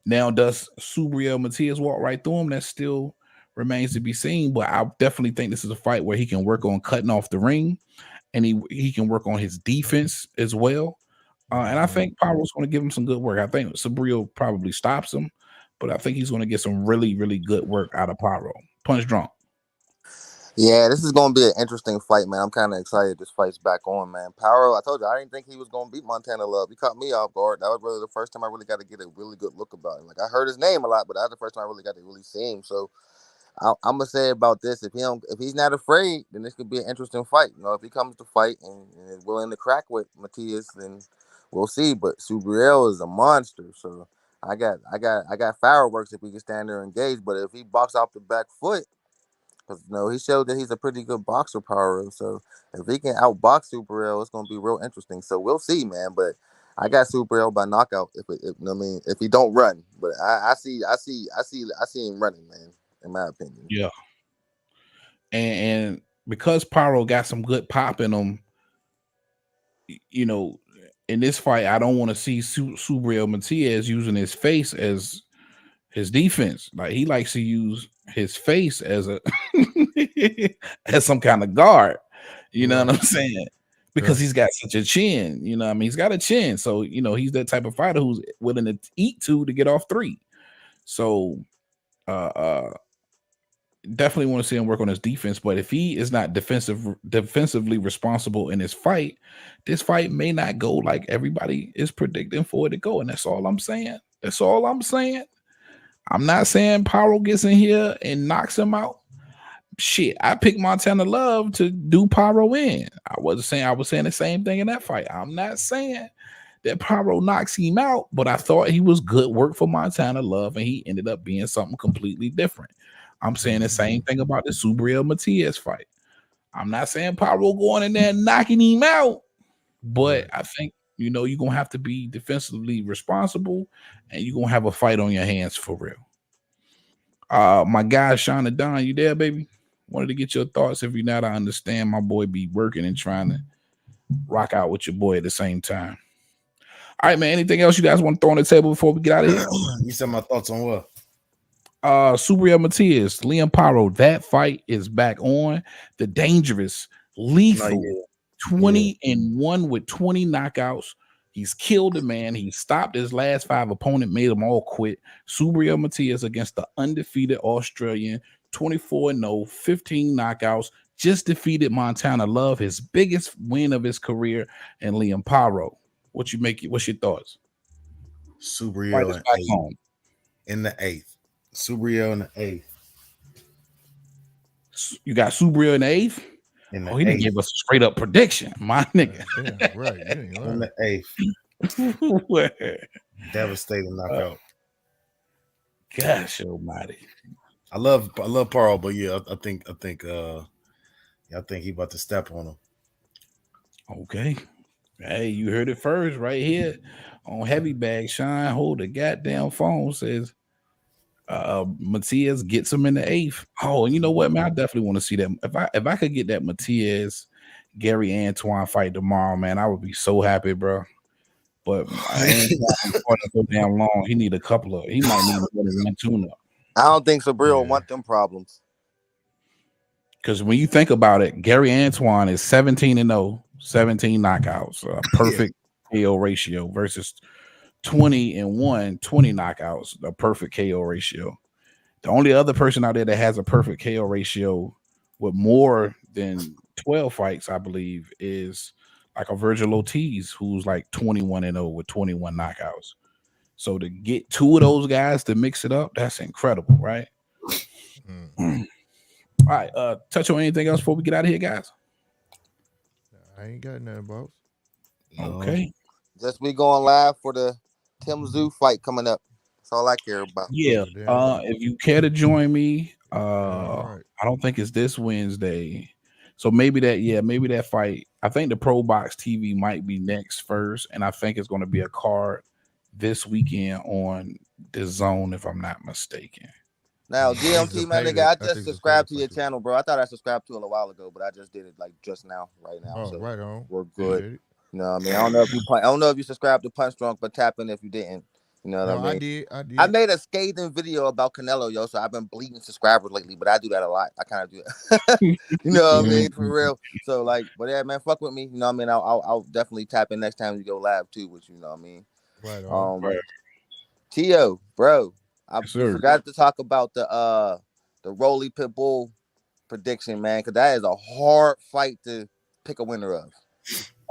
Now, does Subriel Matias walk right through him? That still remains to be seen. But I definitely think this is a fight where he can work on cutting off the ring, and he can work on his defense as well. And I think Pyro's going to give him some good work. I think Subriel probably stops him, but I think he's going to get some really, really good work out of Pyro. Punch drunk. Yeah, this is going to be an interesting fight, man. I'm kind of excited this fight's back on, man. Pyro, I told you, I didn't think he was going to beat Montana Love. He caught me off guard. That was really the first time I really got to get a really good look about him. Like, I heard his name a lot, but that was the first time I really got to really see him. So I'm gonna say about this: if he's not afraid, then this could be an interesting fight. If he comes to fight and is willing to crack with Matias, then we'll see. But Subriel is a monster, so I got fireworks if we can stand there and engage. But if he box off the back foot, because he showed that he's a pretty good boxer, Power. So if he can outbox Subriel, it's gonna be real interesting. So we'll see, man. But I got Subriel by knockout if he don't run. But I see him running, man. In my opinion. Yeah. And because Pyro got some good pop in him, in this fight, I don't want to see Subriel Matias using his face as his defense. Like, he likes to use his face as as some kind of guard. You know what I'm saying? Because he's got such a chin. You know what I mean? He's got a chin. So, he's that type of fighter who's willing to eat two to get off three. So definitely want to see him work on his defense. But if he is not defensively responsible in his fight, this fight may not go like everybody is predicting for it to go. And that's all I'm saying. I'm not saying Pyro gets in here and knocks him out. Shit, I picked Montana Love to do Pyro in. I was saying the same thing in that fight. I'm not saying that Pyro knocks him out, but I thought he was good work for Montana Love, and he ended up being something completely different. I'm saying the same thing about the Subriel Matias fight. I'm not saying Pyro going in there and knocking him out, but I think you're gonna have to be defensively responsible, and you're gonna have a fight on your hands for real. My guy Sean and Don, you there, baby? Wanted to get your thoughts. If you're not, I understand. My boy be working and trying to rock out with your boy at the same time. All right, man. Anything else you guys want to throw on the table before we get out of here? You said my thoughts on what? Subriel Matias, Liam Pyro. That fight is back on. The dangerous, lethal, 20-1 with 20 knockouts. He's killed a man. He stopped his last 5 opponent, made them all quit. Subriel Matias against the undefeated Australian, 24-0, 15 knockouts. Just defeated Montana Love, his biggest win of his career, and Liam Pyro. What's your thoughts? Subriel in the 8th. Subriel in the 8th. You got Subriel in the 8th? He didn't give us a straight up prediction, my nigga. Yeah, right. In the 8th. Devastating knockout. Gosh almighty. I love Pyro, but yeah, I think he about to step on him. Okay. Hey, you heard it first right here on Heavy Bag. Shine, hold the goddamn phone. Says Matias gets him in the 8th. Oh, and you know what, man? I definitely want to see that. If I could get that Matias Gary Antoine fight tomorrow, man, I would be so happy, bro. But I ain't so damn long. He need a couple of. He might need more than one tune-up. I don't think Subriel want them problems. Because when you think about it, Gary Antoine is 17-0, 17 knockouts, a perfect KO ratio versus 20-1, 20 knockouts, a perfect KO ratio. The only other person out there that has a perfect KO ratio with more than 12 fights, I believe, is like a Virgil Ortiz, who's like 21-0 with 21 knockouts. So to get two of those guys to mix it up, that's incredible, right? All right. Touch on anything else before we get out of here, guys? I ain't got nothing, boss. Okay. Just we going live for the Tim Zoo fight coming up. That's all I care about. Yeah. If you care to join me, right. I don't think it's this Wednesday. So maybe that fight. I think the Pro Box TV might be next first, and I think it's going to be a card this weekend on the Zone, if I'm not mistaken. Now, GMT, man, nigga, I just subscribed to your channel, bro. I thought I subscribed to it a while ago, but I just did it like just now, right now. Oh, so right on. We're good. You know what I mean? I don't know if you subscribed to Punch Drunk, but tap in if you didn't. You know what I mean? I did. I made a scathing video about Canelo, yo, so I've been bleeding subscribers lately, but I do that a lot. I kind of do that. You know what I mean? For real. So, like, but yeah, man, fuck with me. You know what I mean? I'll definitely tap in next time you go live, too, which, you know what I mean? Right on. Tio, bro, I forgot to talk about the Rolly Pitbull prediction, man, because that is a hard fight to pick a winner of.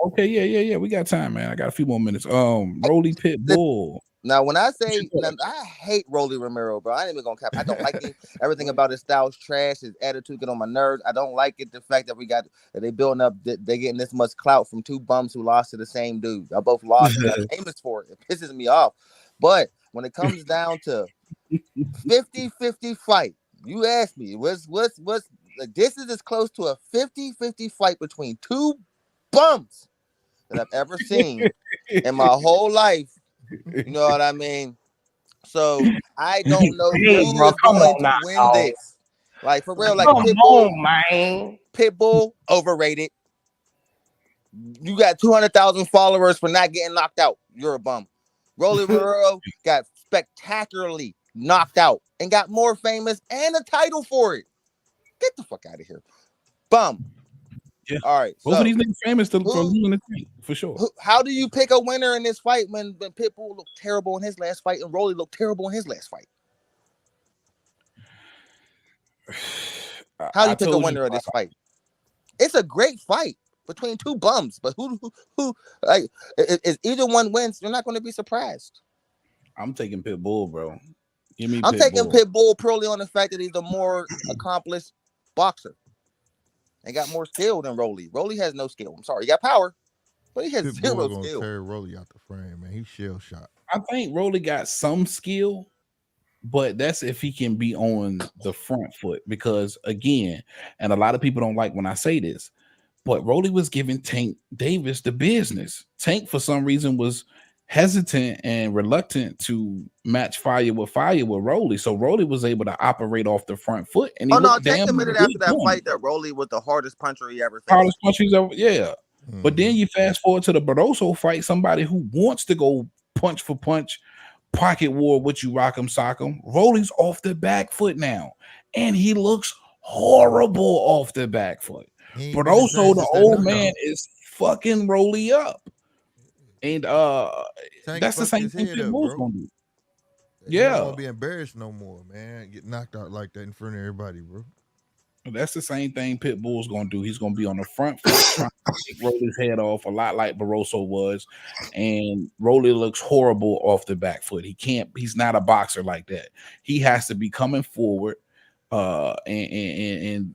Okay, yeah. We got time, man. I got a few more minutes. Rolly Pitbull. Now, when I say I hate Rolly Romero, bro, I ain't even gonna cap. I don't like him. Everything about his style is trash. His attitude get on my nerves. I don't like it. The fact that they building up, they getting this much clout from two bums who lost to the same dude. Y'all both lost. And got famous for it. It pisses me off. But when it comes down to 50-50 fight, you ask me, what's like, this is as close to a 50-50 fight between two bums that I've ever seen in my whole life. You know what I mean? So I don't know who's going to win this. Like, for real, like Pitbull, overrated. You got 200,000 followers for not getting knocked out. You're a bum. Rolly Romero got spectacularly knocked out and got more famous and a title for it. Get the fuck out of here. Bum. Yeah. All right. Both of these niggas famous for losing the tank, for sure. How do you pick a winner in this fight when Pitbull looked terrible in his last fight and Rolly looked terrible in his last fight? How do you pick a winner of this fight? It's a great fight between two bums, but who like if either one wins, you're not going to be surprised. I'm taking Pitbull, bro. Give me. I'm taking Pitbull purely on the fact that he's a more accomplished boxer and got more skill than Rolly. Rolly has no skill. I'm sorry, he got power, but he has zero skill. Tear Rolly out the frame, man. He's shell shot. I think Rolly got some skill, but that's if he can be on the front foot. Because again, and a lot of people don't like when I say this, but Rolly was giving Tank Davis the business. Tank, for some reason, was hesitant and reluctant to match fire with Rolly. So Rolly was able to operate off the front foot. And Tank admitted after that fight that Rolly was the hardest puncher he ever faced. Hardest puncher he's ever, yeah. But then you fast forward to the Barroso fight, somebody who wants to go punch for punch, pocket war with you, rock 'em, sock 'em. Rolly's off the back foot now, and he looks horrible off the back foot. Barroso, the old man, is fucking Rolly up. And that's the same thing Pitbull's gonna do. Yeah, he won't be embarrassed no more, man. Get knocked out like that in front of everybody, bro. That's the same thing Pitbull's gonna do. He's gonna be on the front foot trying to take Rolly's head off, a lot like Barroso was. And Rolly looks horrible off the back foot. He's not a boxer like that. He has to be coming forward, and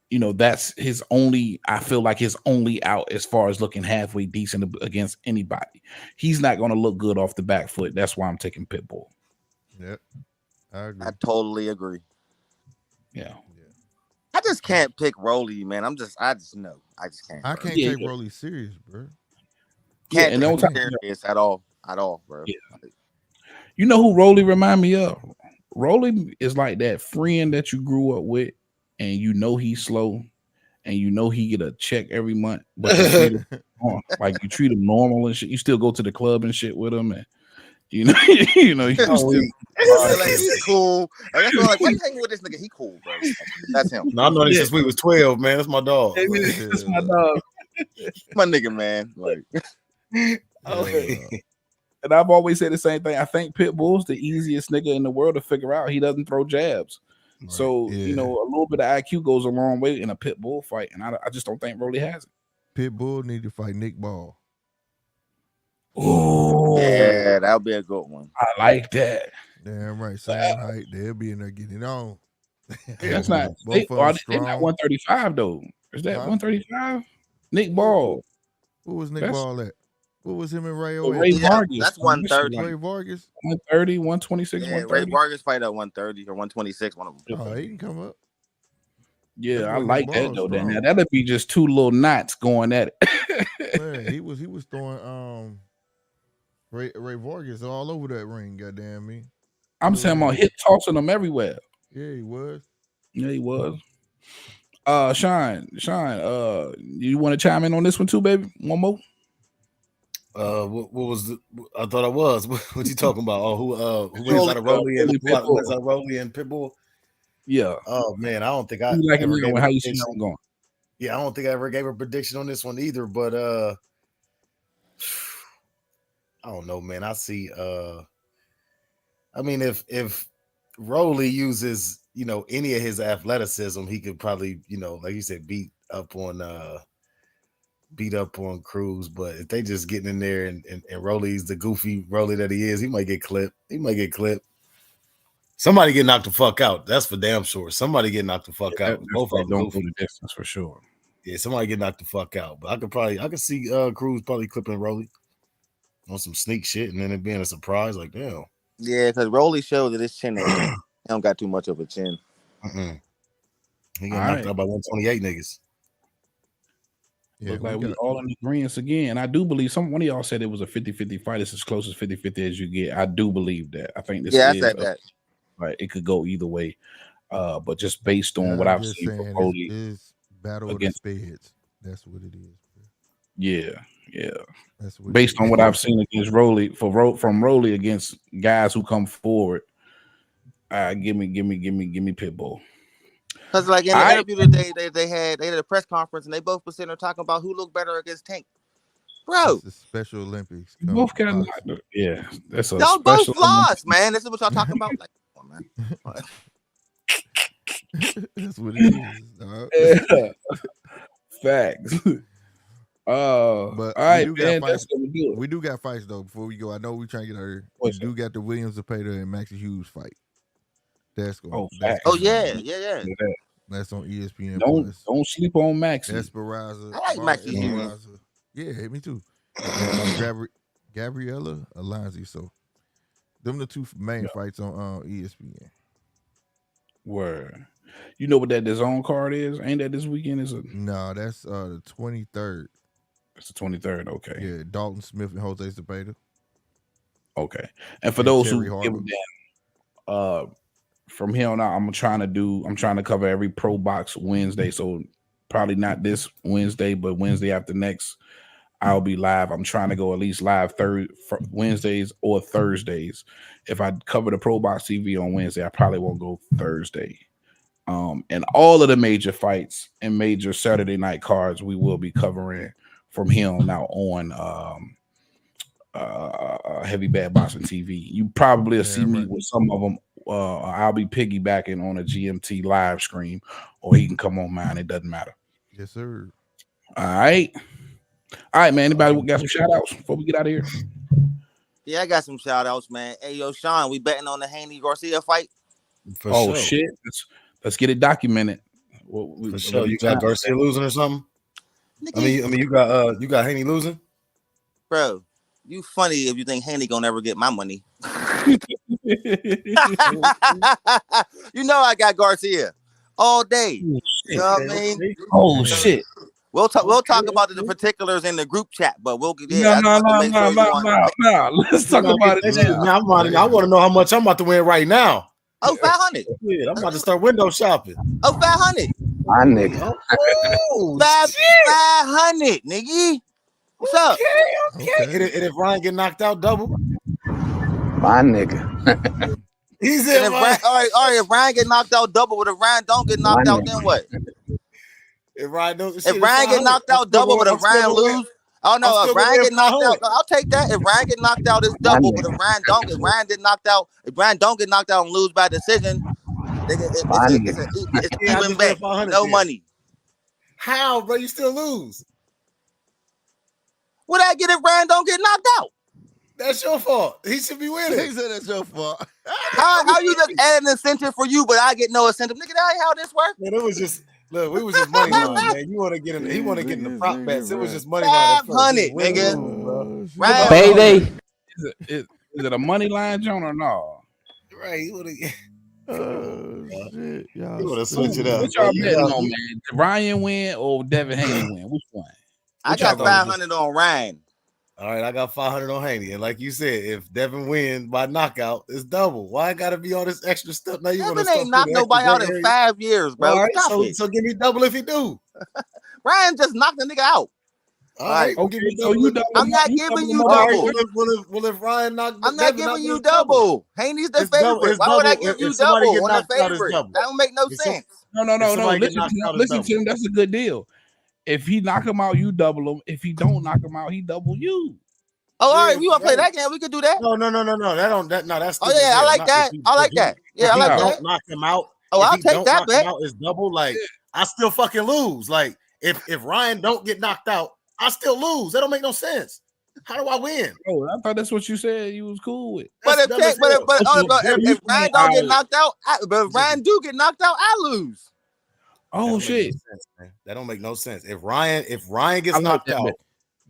you know, that's his only, I feel like his only out as far as looking halfway decent against anybody. He's not going to look good off the back foot. That's why I'm taking Pitbull. Yep. I agree. I totally agree. Yeah. I just can't pick Rolly, man. I just know. I just can't. I can't take Rolly serious, bro. Can't take him serious at all, bro. Yeah. You know who Rolly remind me of? Rolly is like that friend that you grew up with, and you know he's slow, and you know he get a check every month, but you treat him normal and shit. You still go to the club and shit with him, and You know, you still. Like, he's cool. Like, that's like, why you hanging with this nigga? He cool, bro. That's him. No, I've known him since we was 12, man. That's my dog. That's my dog. My nigga, man. Like, okay. And I've always said the same thing. I think Pitbull's the easiest nigga in the world to figure out. He doesn't throw jabs. Right. So, a little bit of IQ goes a long way in a Pitbull fight. And I just don't think Rolly has it. Pitbull need to fight Nick Ball. Oh, yeah, that'll be a good one. I like that. Damn right. Same height. They'll be in there getting on. That's not. They're not 135, though. Is that 135? Nick Ball. Who was Nick Ball at? What was him and Ray? Ray Vargas. That's 130. Ray Vargas? 130, 126, 130. Ray Vargas fight at 130 or 126, one of them. Oh, he can come up. Yeah, I like that though. Now that'll be just two little knots going at it. Man, he was throwing Ray Vargas all over that ring, goddamn me. I'm saying I'm hit tossing them everywhere. Yeah, he was. Yeah, he was. Sean, you want to chime in on this one too, baby? One more. What was I thought I was. What you talking about? Oh, who wins out of Rolly and Pitbull? Yeah. Oh man, I don't think I like ever gave how you see that going. Yeah, I don't think I ever gave a prediction on this one either, but I don't know, man. I see I mean if Rolly uses, any of his athleticism, he could probably, like you said, beat up on Cruz. But if they just getting in there and Rolly's the goofy Rolly that he is, he might get clipped. Somebody get knocked the fuck out. That's for damn sure. Somebody get knocked the fuck out. Both of them don't go the distance for sure. Yeah, somebody get knocked the fuck out. But I could see Cruz probably clipping Rolly on some sneak shit and then it being a surprise. Like, damn. Yeah, because Rolly showed that his chin don't got too much of a chin. He got knocked out by 128 niggas. Yeah, look like we all in agreement again. I do believe one of y'all said it was a 50-50 fight. It's as close as 50-50 as you get. I do believe that. I think this I said that. Right, it could go either way. But just based on what I've seen from Rolly, it's battle against the spades. That's what it is. Yeah. That's what based on what I've seen against Rolly, from Rolly against guys who come forward. Give me Pitbull. Because like in the interview today, they had a press conference and they both were sitting there talking about who looked better against Tank. Bro, it's the Special Olympics. Both got yeah. That's a y'all both lost, man. This is what y'all talking about. Like, come on, man. That's what it is. Facts. But all right, we do got fights though. Before we go, I know we trying to get her. We do got the Williams Zepeda and Maxie Hughes fight. That's going. Yeah. That's on ESPN. Don't sleep on Maxie. Esperanza. I like Maxie Hughes. Yeah, me too. Gabriella Alonzi. So, them the two main fights on ESPN. Word. You know what that DAZN card is? Ain't that this weekend? No, that's the 23rd. It's the 23rd. Okay. Yeah, Dalton Smith and Jose Zepeda. Okay. And for those who give a damn, from here on out, I'm trying to cover every Pro Box Wednesday. So probably not this Wednesday, but Wednesday after next, I'll be live. I'm trying to go at least live Wednesdays or Thursdays. If I cover the Pro Box TV on Wednesday, I probably won't go Thursday. And all of the major fights and major Saturday night cards we will be covering from here on out on Heavy Bad Boxing TV. You probably will see me with some of them. I'll be piggybacking on a GMT live stream, or he can come on mine. It doesn't matter. Yes, sir. All right, man. Anybody got some shout outs before we get out of here? Yeah, I got some shout outs, man. Hey, yo, Sean, we betting on the Haney Garcia fight? For sure. Shit. Let's get it documented. For sure. You got Garcia losing or something? I mean, you got Haney losing? Bro, you funny if you think Haney gonna never get my money. You know I got Garcia all day. You know what I mean? Oh shit. We'll talk about the particulars in the group chat, but we'll get No. Let's talk about it now. I want to know how much I'm about to win right now. Oh, 500. Yeah, I'm about to start window shopping. Oh, 500. My nigga. Oh, 500, nigga. What's up? Okay. And if Ryan get knocked out double? My nigga. He And said, if Ryan, all right, if Ryan get knocked out double, but if Ryan don't get knocked out, then what? if Ryan don't, If Ryan get knocked out double, but if Ryan lose, oh no, if Ryan get knocked out, I'll take that. If Ryan get knocked out, it's double. But if Ryan don't get knocked out, if Ryan don't get knocked out and lose by decision, it's even bet, no money. How, bro? You still lose. What I get if Ryan don't get knocked out? That's your fault. He should be winning. He said that's your fault. How you just add an incentive for you, but I get no incentive? Nigga, that ain't how this works. Man, it was just look. We was just money line, man. You want to get in? He want to get in the prop bets. It was just money line. 500, nigga. Right, baby. Is it a money line, John, or no? Right. You want to get. Shit, y'all. You want to switch it up? What y'all betting on, man? Did Ryan win or Devin Haney win? Which one? I got 500 on Ryan. All right, I got 500 on Haney, and like you said, if Devin wins by knockout, it's double. Why I gotta be all this extra stuff? Now you Devin ain't knocked nobody out in 5 years, bro. All right, so give me double if you do. Ryan just knocked the nigga out. All right, okay, so you double. I'm not giving you double. double. Well, if Ryan knocked, I'm not giving you double. Haney's the favorite. Why would I give you double on the favorite? That don't make no sense. No. Listen to him. That's a good deal. If he knock him out, you double him. If he don't knock him out, he double you. Oh, all right. You want to play that game? We could do that. No. That's. Oh yeah, I like that. I like that. Yeah, I like that. Don't knock him out. Oh, I'll take that bet. It's double. Like I still fucking lose. Like if Ryan don't get knocked out, I still lose. That don't make no sense. How do I win? Oh, I thought that's what you said. You was cool with. But if Ryan don't get knocked out, but if Ryan do get knocked out, I lose. Oh shit! That don't make no sense. If Ryan gets knocked out,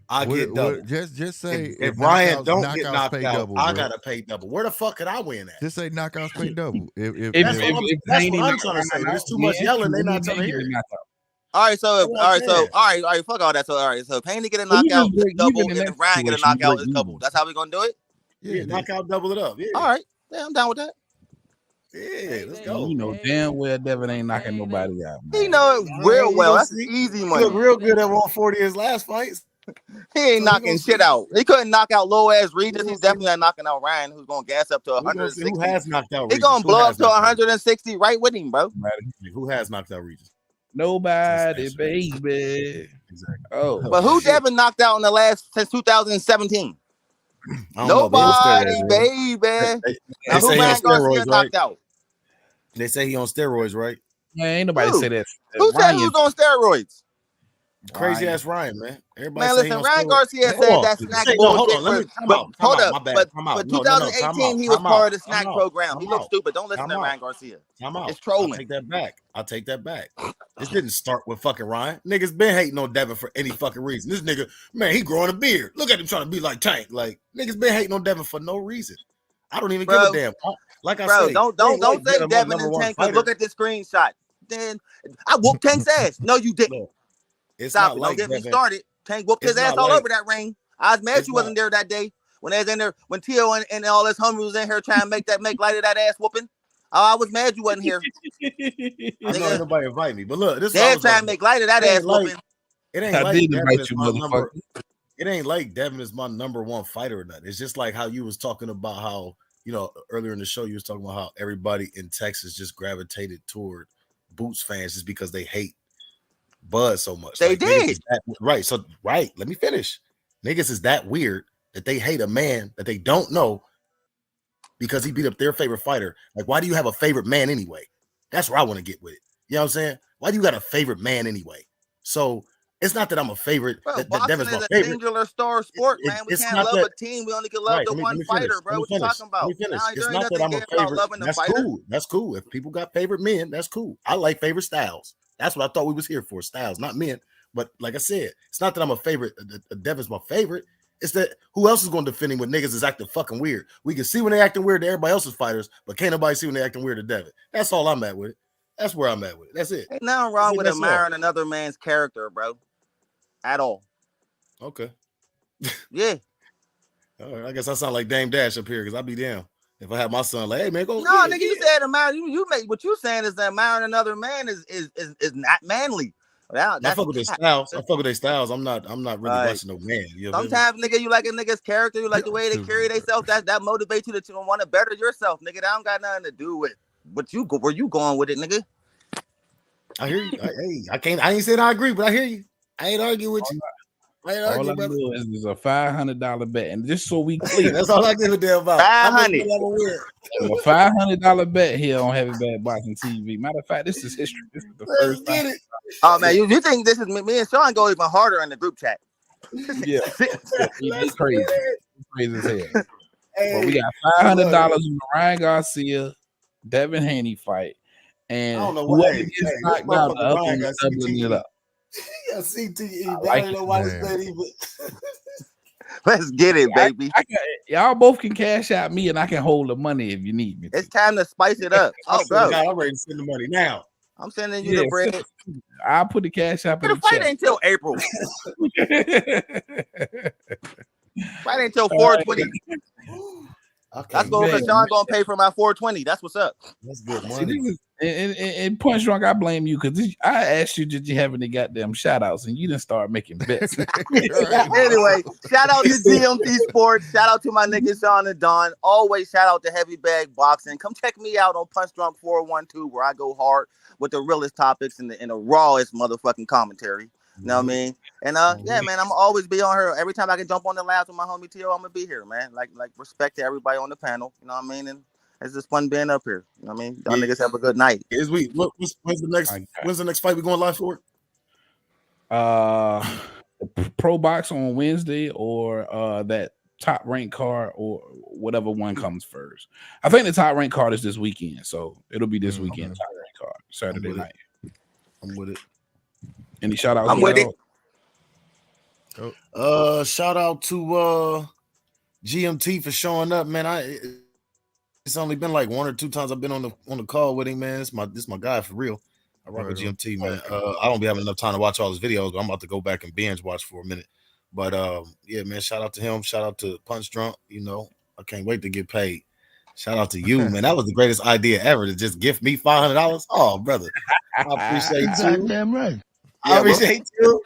I get double. Just say if Ryan don't get knocked out, double, I gotta pay double. Where the fuck could I win at? Just say knockouts pay double. If that's what I'm trying to say. There's too much yelling. They're not trying to hear it. All right, so fuck all that. So if Haney get a knockout, it's double, and if Ryan get a knockout, it's double. That's how we gonna do it. Yeah, knockout, double it up. Yeah. All right, yeah, I'm down with that. Yeah, let's go. You know damn well Devin ain't knocking nobody out. Man. He know it real well. That's easy money. He looked real good at 140 his last fights. He ain't knocking shit out. He couldn't knock out low ass Regis. He's definitely not knocking out Ryan, who's gonna gas up to 160. Who has knocked out Regis? He's gonna blow up to 160 right with him, bro. Who has knocked out Regis? Nobody, baby. Exactly. Oh, but who Devin knocked out in the last since 2017? Nobody, baby. They say he on steroids, right? They say he on steroids, right? Man, ain't nobody say that. Who said he was on steroids? Crazy ass Ryan, man. Everybody man, listen, Ryan Garcia said that snack bullshit. Hold up, but 2018 he was part of the snack program. He looked stupid. Don't listen to Ryan Garcia. It's trolling. I'll take that back. This didn't start with fucking Ryan. Niggas been hating on Devin for any fucking reason. This nigga, man, he growing a beard. Look at him trying to be like Tank. Like niggas been hating on Devin for no reason. I don't even give a damn. Like I said, don't say Devin and Tank. Look at this screenshot. Then I whooped Tank's ass. No, you didn't. Stop it. Don't get me started. Tank whooped his ass all over that ring. I was mad you wasn't there that day when they was in there, when Tio and all his homies was in here trying to make light of that ass whooping. I was mad you wasn't here. I know nobody invite me, but look, this they're trying to make light of that ass whooping. It ain't like Devin is my number. It ain't like Devin is my number one fighter or nothing. It's just like how you was talking about how, you know, earlier in the show you was talking about how everybody in Texas just gravitated toward Boots fans just because they hate Bud so much. They did. Right. So, let me finish. Niggas is that weird that they hate a man that they don't know because he beat up their favorite fighter. Like, why do you have a favorite man anyway? That's where I want to get with it. You know what I'm saying? Why do you got a favorite man anyway? So it's not that I'm a favorite. Bro, that Devin's my favorite. Singular star sport, man. We can't love a team. We only can love the one fighter, bro. What you talking about? It's not that I'm a favorite. That's cool. That's cool. If people got favorite men, that's cool. I like favorite styles. That's what I thought we was here for, styles, not men. But like I said, it's not that I'm a favorite. Devin's my favorite. It's that who else is going to defend him when niggas is acting fucking weird? We can see when they acting weird to everybody else's fighters, but can't nobody see when they acting weird to Devin. That's all I'm at with it. That's where I'm at with it. That's it. Ain't nothing wrong with admiring another man's character, bro. At all. Okay. Yeah. All right. I guess I sound like Dame Dash up here because I'll be down. If I have my son, like, hey man, go. No, nigga, you said admire. You make what you saying is that admiring another man is not manly. I fuck with their styles. I fuck with their styles. I'm not really watching no man. You know sometimes, nigga, you like a nigga's character, you like the way they carry themselves. That motivates you to want to better yourself, nigga. That don't got nothing to do with where you going with it, nigga. I hear you. I ain't saying I agree, but I hear you. I ain't arguing with you. All I do is a $500 bet, and just so we clear, that's all I give a damn about. $500. A $500 bet here on Heavy Bad Boxing TV. Matter of fact, this is history. This is the first time. Oh man, you think this is me and Sean go even harder in the group chat? Yeah, it's crazy. It's crazy as hell. But we got $500 on the Ryan Garcia, Devin Haney fight, and whoever gets knocked out, the other one doubling it up. Yeah, CTE. I don't know why this that even. Let's get it, baby. Y'all both can cash out me, and I can hold the money if you need me. It's time to spice it up. Oh, bro, I'm ready to send the money now. I'm sending you the bread. I'll put the cash out. The fight ain't until April. Fight ain't until 420. That's what Sean gonna pay for my 420. That's what's up. That's good money. And Punch Drunk, I blame you because I asked you, did you have any goddamn shout outs, and you didn't start making bets. Anyway, shout out to GMT Sports. Shout out to my niggas Sean and Don. Always shout out to Heavy Bag Boxing. Come check me out on Punch Drunk 412, where I go hard with the realest topics and the rawest motherfucking commentary. You know what I mean? And yeah, man, I'm always be on here. Every time I can jump on the labs with my homie T.O., I'm gonna be here, man. Like respect to everybody on the panel. You know what I mean? And it's just fun being up here. You know what I mean? Y'all niggas have a good night. When's the next fight we going live for? Pro Box on Wednesday, or that top ranked card, or whatever one comes first. I think the top ranked card is this weekend, so it'll be this weekend. Top ranked card Saturday night. I'm with it. Any shout outs? I'm with it. Shout out to GMT for showing up, man. It's only been like 1 or 2 times I've been on the call with him, man. This my guy for real. I rock with GMT, man. I don't be having enough time to watch all his videos, but I'm about to go back and binge watch for a minute. But yeah, man, shout out to him. Shout out to Punch Drunk. You know, I can't wait to get paid. Shout out to you, man. That was the greatest idea ever, to just gift me $500. Oh, brother, I appreciate you. Damn right. I appreciate you.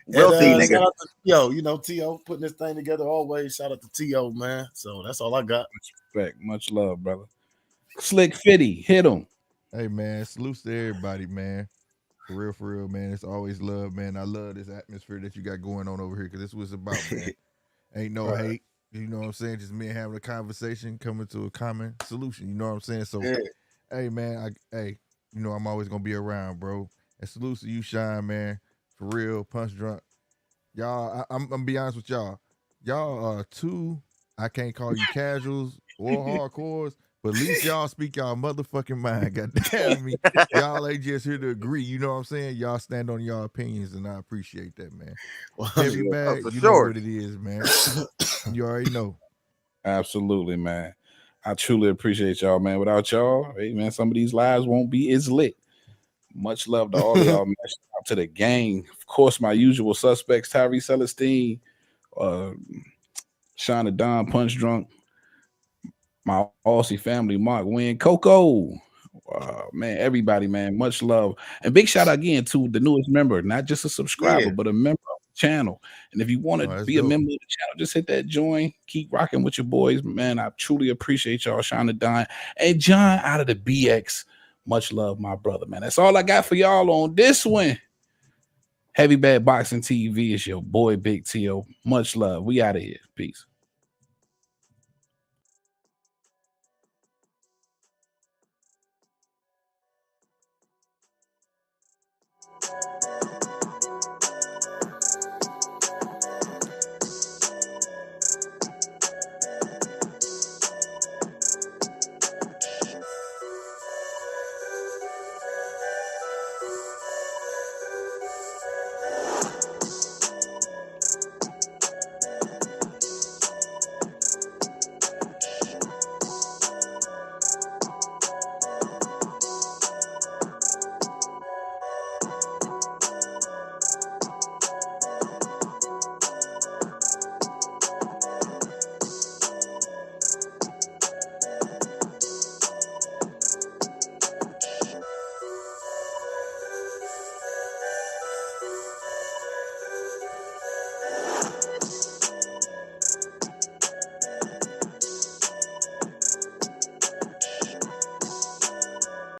And, shout out to T.O., you know, T.O. putting this thing together always. Shout out to T.O., man. So that's all I got. Much respect. Much love, brother. Slick Fitty, hit him. Hey, man, salutes to everybody, man. For real, man. It's always love, man. I love this atmosphere that you got going on over here, because this was about, man. Ain't no hate. You know what I'm saying? Just me having a conversation, coming to a common solution. You know what I'm saying? So, hey, man, you know I'm always going to be around, bro. And salute to you, Shine, man. For real, Punch Drunk. Y'all, I'm going to be honest with y'all. Y'all are two, I can't call you casuals or hardcores, but at least y'all speak y'all motherfucking mind. Goddamn me. Y'all ain't just here to agree. You know what I'm saying? Y'all stand on y'all opinions, and I appreciate that, man. Heavy Bag, you know what it is, man. You already know. Absolutely, man. I truly appreciate y'all, man. Without y'all, hey, man, some of these lives won't be as lit. Much love to all of y'all, man. Shout out to the gang. Of course, my usual suspects, Tyree Celestine, Sean and Don, Punch Drunk, my Aussie family, Mark Wynn, Coco. Man, everybody, man. Much love. And big shout out again to the newest member, not just a subscriber, but a member of the channel. And if you want to be a member of the channel, just hit that join. Keep rocking with your boys, man. I truly appreciate y'all, Sean and Don. And John out of the BX. Much love, my brother, man. That's all I got for y'all on this one. Heavy Bad Boxing TV is your boy, Big T.O. Much love. We out of here. Peace.